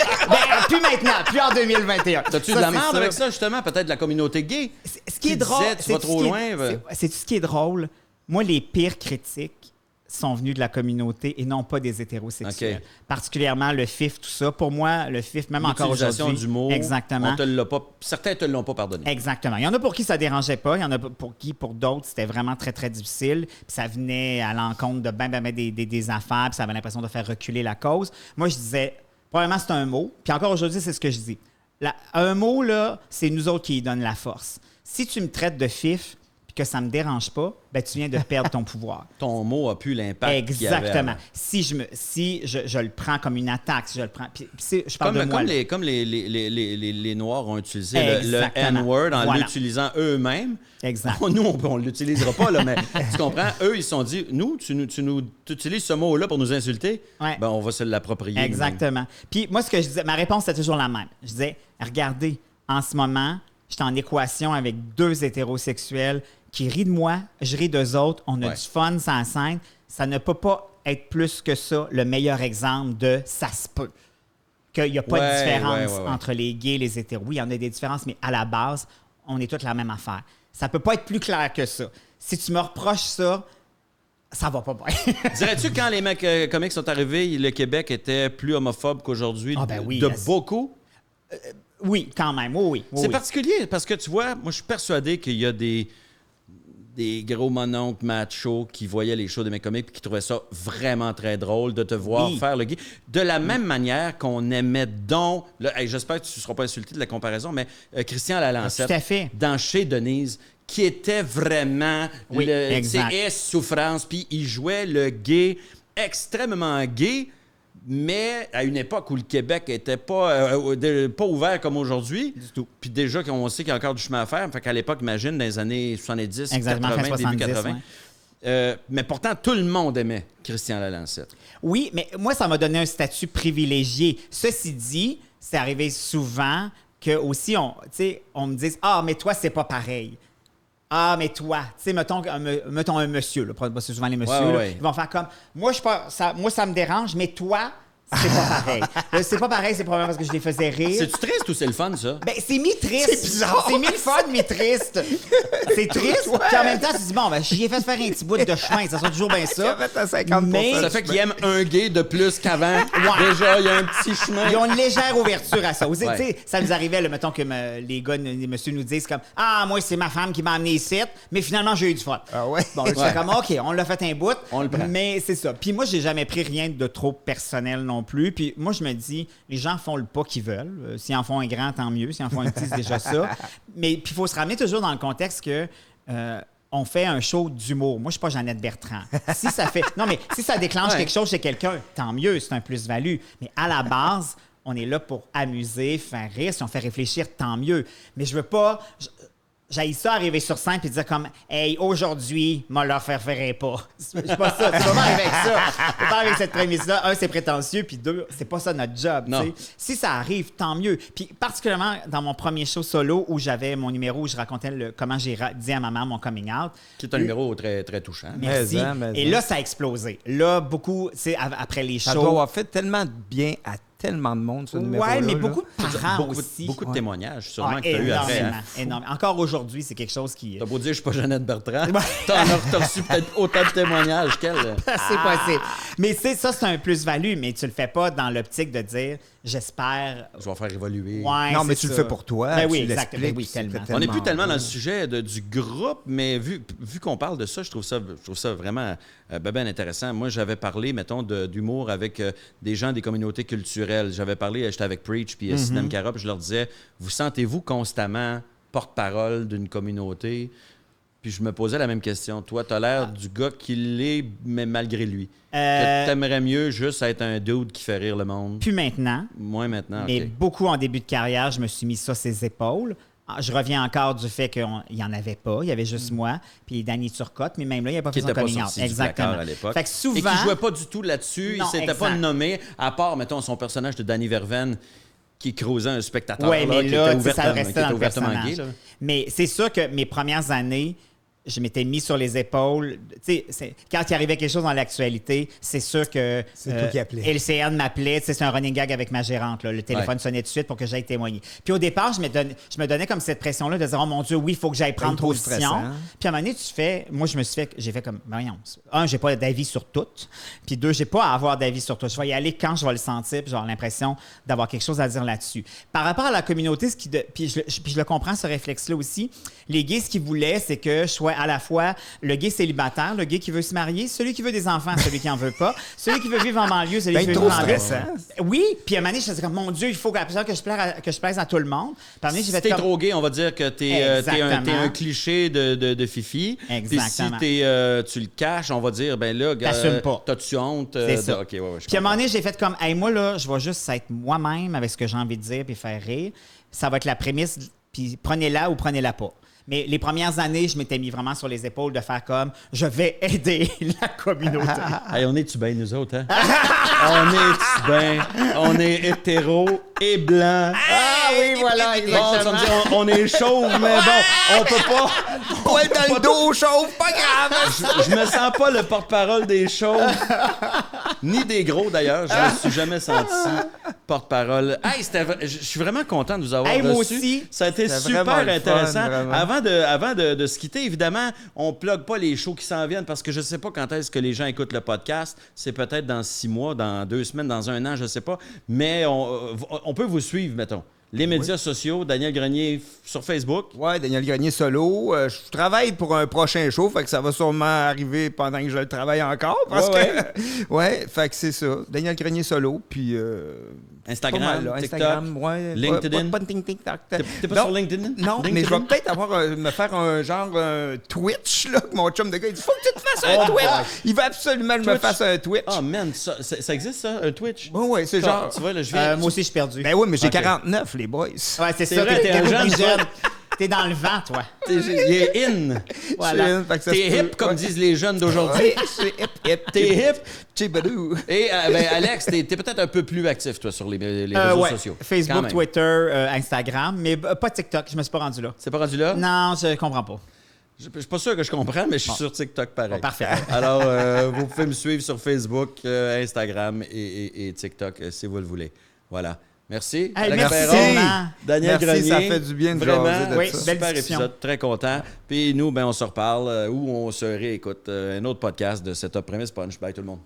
Plus maintenant, plus en 2021. T'as-tu de la merde avec ça, justement? Peut-être la communauté gay? Ce qui est drôle... Tu vas trop loin. C'est ce qui est drôle. Moi, les pires critiques sont venus de la communauté et non pas des hétérosexuels. Okay. Particulièrement le FIF, tout ça. Pour moi, le FIF, même encore aujourd'hui... du mot, exactement. Certains te l'ont pas pardonné. Exactement. Il y en a pour qui ça dérangeait pas. Il y en a pour qui, pour d'autres, c'était vraiment très, très difficile. Puis ça venait à l'encontre de des affaires, puis ça avait l'impression de faire reculer la cause. Moi, je disais, probablement, c'est un mot. Puis encore aujourd'hui, c'est ce que je dis. Un mot, là, c'est nous autres qui y donnent la force. Si tu me traites de FIF, que ça ne me dérange pas, ben tu viens de perdre ton pouvoir. Ton mot a plus l'impact exactement. Si je le prends comme une attaque, si je le prends... je parle de moi. Comme les Noirs ont utilisé le N-word en l'utilisant eux-mêmes. Exact. Nous, on ne l'utilisera pas, là, mais tu comprends? Eux, ils se sont dit, nous, tu utilises ce mot-là pour nous insulter, ben on va se l'approprier. Exactement. Puis moi, ce que je disais, ma réponse, c'était toujours la même. Je disais, regardez, en ce moment, je suis en équation avec deux hétérosexuels qui rient de moi, je ris d'eux autres, on a du fun sur la scène. Ça ne peut pas être plus que ça le meilleur exemple de « ça se peut ». Qu'il n'y a pas de différence entre les gays et les hétéros. Oui, il y en a des différences, mais à la base, on est toutes la même affaire. Ça ne peut pas être plus clair que ça. Si tu me reproches ça, ça va pas bien. Dirais-tu que quand les mecs comiques sont arrivés, le Québec était plus homophobe qu'aujourd'hui? Beaucoup? Oui, quand même. Oui. C'est particulier parce que tu vois, moi, je suis persuadé qu'il y a des des gros mononcles machos qui voyaient les shows de mes comiques et qui trouvaient ça vraiment très drôle de te voir faire le gay. De la même manière qu'on aimait donc... Là, j'espère que tu ne seras pas insulté de la comparaison, mais Christian Lalancette, tout à fait. dans Chez Denise, qui était vraiment souffrance, puis il jouait le gay extrêmement gay, mais à une époque où le Québec n'était pas ouvert comme aujourd'hui. Du tout. Puis déjà, on sait qu'il y a encore du chemin à faire. Fait qu'à l'époque, imagine, dans les années 70, exactement, 80, début 80. Ouais. Mais pourtant, tout le monde aimait Christian Lalancette. Oui, mais moi, ça m'a donné un statut privilégié. Ceci dit, c'est arrivé souvent que aussi, on me dise « Ah, mais toi, c'est pas pareil. » Ah, mais toi, tu sais, mettons un monsieur, là, c'est souvent les messieurs, là, ils vont faire comme, moi, ça me dérange, mais toi, c'est pas pareil. C'est pas pareil, c'est probablement parce que je les faisais rire. C'est-tu triste ou c'est le fun, ça? Ben, c'est mi-triste. C'est bizarre. C'est mi-fun, mi-triste. C'est triste, puis en même temps, tu te dis, bon, ben, j'y ai fait faire un petit bout de chemin, ça sera toujours bien ça. Mais ça fait qu'il aime un gay de plus qu'avant. Déjà, il y a un petit chemin. Ils ont une légère ouverture à ça. Aussi, ça nous arrivait, là, mettons que les gars, les messieurs nous disent comme, ah, moi, c'est ma femme qui m'a amené ici, mais finalement, j'ai eu du fun. Ah ouais? Bon, là, c'est comme, OK, on l'a fait un bout. On le prend. Mais c'est ça. Puis moi, j'ai jamais pris rien de trop personnel non plus. Puis moi, je me dis, les gens font le pas qu'ils veulent. S'ils en font un grand, tant mieux. S'ils en font un petit, c'est déjà ça. Mais puis il faut se ramener toujours dans le contexte que on fait un show d'humour. Moi, je suis pas Jeannette Bertrand. Si ça déclenche quelque chose chez quelqu'un, tant mieux, c'est un plus-value. Mais à la base, on est là pour amuser, faire rire. Si on fait réfléchir, tant mieux. Mais je veux pas... J'haïs ça arriver sur scène et dire comme « Hey, aujourd'hui, moi, leur ferait pas. » C'est pas ça. C'est vraiment avec ça. C'est pas avec cette prémisse-là. Un, c'est prétentieux, puis deux, c'est pas ça notre job. T'sais. Si ça arrive, tant mieux. Puis particulièrement dans mon premier show solo où j'avais mon numéro où je racontais comment j'ai dit à ma mère mon coming out. Qui est un numéro très, très touchant. Merci. Et là, ça a explosé. Là, beaucoup, après les shows... Ça doit avoir fait tellement de bien à tellement de monde, ce numéro-là. Oui, mais beaucoup de parents aussi. Beaucoup de témoignages, sûrement, que tu as eu après. Énormément. Encore aujourd'hui, c'est quelque chose qui... T'as beau dire, je suis pas Jeannette Bertrand. T'as reçu peut-être autant de témoignages qu'elle. C'est possible. Mais ça, c'est un plus-value, mais tu le fais pas dans l'optique de dire, j'espère... Je vais faire évoluer. Ouais, non, mais tu le fais pour toi. Ben oui, exactement. Oui, tellement. On n'est plus tellement dans le sujet du groupe, mais vu qu'on parle de ça, je trouve ça vraiment bien intéressant. Moi, j'avais parlé, mettons, d'humour avec des gens des communautés culturelles. J'avais parlé, j'étais avec Preach puis Sinem Cara, puis je leur disais, vous sentez-vous constamment porte-parole d'une communauté? Puis je me posais la même question. Toi, tu as l'air du gars qui l'est, mais malgré lui. Que t'aimerais mieux juste être un dude qui fait rire le monde? Plus maintenant. Moins maintenant, mais beaucoup en début de carrière, je me suis mis ça ses épaules. Je reviens encore du fait qu'il n'y en avait pas. Il y avait juste moi, puis Danny Turcotte, mais même là, il n'a pas fait son coming out. Exactement. À l'époque. Fait que souvent... Et qui ne jouait pas du tout là-dessus. Il ne s'était pas nommé, à part, mettons, son personnage de Danny Verven, qui creusait un spectateur mais qui là, était ça restait dans le ouvertement personnage. Gay. Là. Mais c'est sûr que mes premières années, je m'étais mis sur les épaules. Quand il arrivait quelque chose dans l'actualité, c'est sûr que LCN m'appelait. C'est un running gag avec ma gérante. Là. Le téléphone sonnait tout de suite pour que j'aille témoigner. Puis au départ, je me donnais comme cette pression-là de dire « Oh mon Dieu, oui, il faut que j'aille prendre position. » Puis à un moment donné, j'ai fait comme « Voyons, un, j'ai pas d'avis sur tout. Puis deux, j'ai pas à avoir d'avis sur tout. Je vais y aller quand je vais le sentir, puis j'ai l'impression d'avoir quelque chose à dire là-dessus. » Par rapport à la communauté, puis je le comprends, ce réflexe-là aussi, les gays, ce qu'ils voulaient, c'est que je sois à la fois le gay célibataire, le gay qui veut se marier, celui qui veut des enfants, celui qui en veut pas, celui qui veut vivre en banlieue, celui qui veut vivre en ville. Oui, puis à un moment donné, je me disais comme, mon Dieu, il faut que je plaise à tout le monde. Si t'es trop gay, on va dire que t'es un cliché de fifi. Exactement. Puis si tu le caches, on va dire, ben là, t'assumes pas. T'as-tu honte? C'est ça. Okay, puis à un moment donné, j'ai fait comme, hey, moi, là, je vais juste être moi-même avec ce que j'ai envie de dire puis faire rire. Ça va être la prémisse, puis prenez-la ou prenez-la pas. Mais les premières années, je m'étais mis vraiment sur les épaules de faire comme je vais aider la communauté. Hey, on est-tu bien, nous autres, hein? On est-tu bien? On est hétéro et blanc. Ah oui, voilà, exactement. Bon, on est chauve, mais bon, on peut pas... Poil dans le dos, chauve, pas grave! Je me sens pas le porte-parole des chauves, ni des gros, d'ailleurs. Je me suis jamais senti porte-parole. Hey, je suis vraiment content de vous avoir reçu. Moi aussi. Ça a été super intéressant. Avant de se quitter, évidemment, on ne plug pas les shows qui s'en viennent parce que je ne sais pas quand est-ce que les gens écoutent le podcast. C'est peut-être dans 6 mois, dans 2 semaines, dans 1 an, je ne sais pas. Mais on peut vous suivre, mettons. Les médias sociaux, Daniel Grenier sur Facebook. Ouais, Daniel Grenier solo. Je travaille pour un prochain show, fait que ça va sûrement arriver pendant que je le travaille encore. Parce que. Ouais, fait que c'est ça. Daniel Grenier solo, puis. Instagram, mal, TikTok, Instagram, ouais, LinkedIn. Pas TikTok. T'es pas sur LinkedIn? Non, mais je vais peut-être me faire un genre Twitch, là, que mon chum de gars, il dit, faut que tu te fasses un Twitch. Il va absolument que je me fasse un Twitch. Oh man, ça existe ça, un Twitch? Ouais, c'est genre. Tu vois, là, je viens. Moi aussi, je suis perdu. Ben oui, mais j'ai 49, les boys. Ouais, c'est ça. vrai, t'es un jeune. T'es dans le vent, toi. Il est in. Voilà. T'es hip, comme disent les jeunes d'aujourd'hui. Ouais, c'est hip. T'es hip. Chibadou. Et Alex, t'es peut-être un peu plus actif, toi, sur les réseaux sociaux. Facebook, Twitter, Instagram, mais pas TikTok. Je me suis pas rendu là. C'est pas rendu là? Non, je comprends pas. Je suis pas sûr que je comprends, mais je suis sur TikTok pareil. Bon, parfait. Alors, vous pouvez me suivre sur Facebook, Instagram et TikTok si vous le voulez. Voilà. Merci. Hey, Alex merci. Perron, Daniel Merci, Grenier. ça fait du bien de Vraiment, jaser de oui, ça. belle Super discussion. épisode, très content. Puis nous, on se reparle ou on se réécoute un autre podcast de Setup Premise Punch. Bye tout le monde.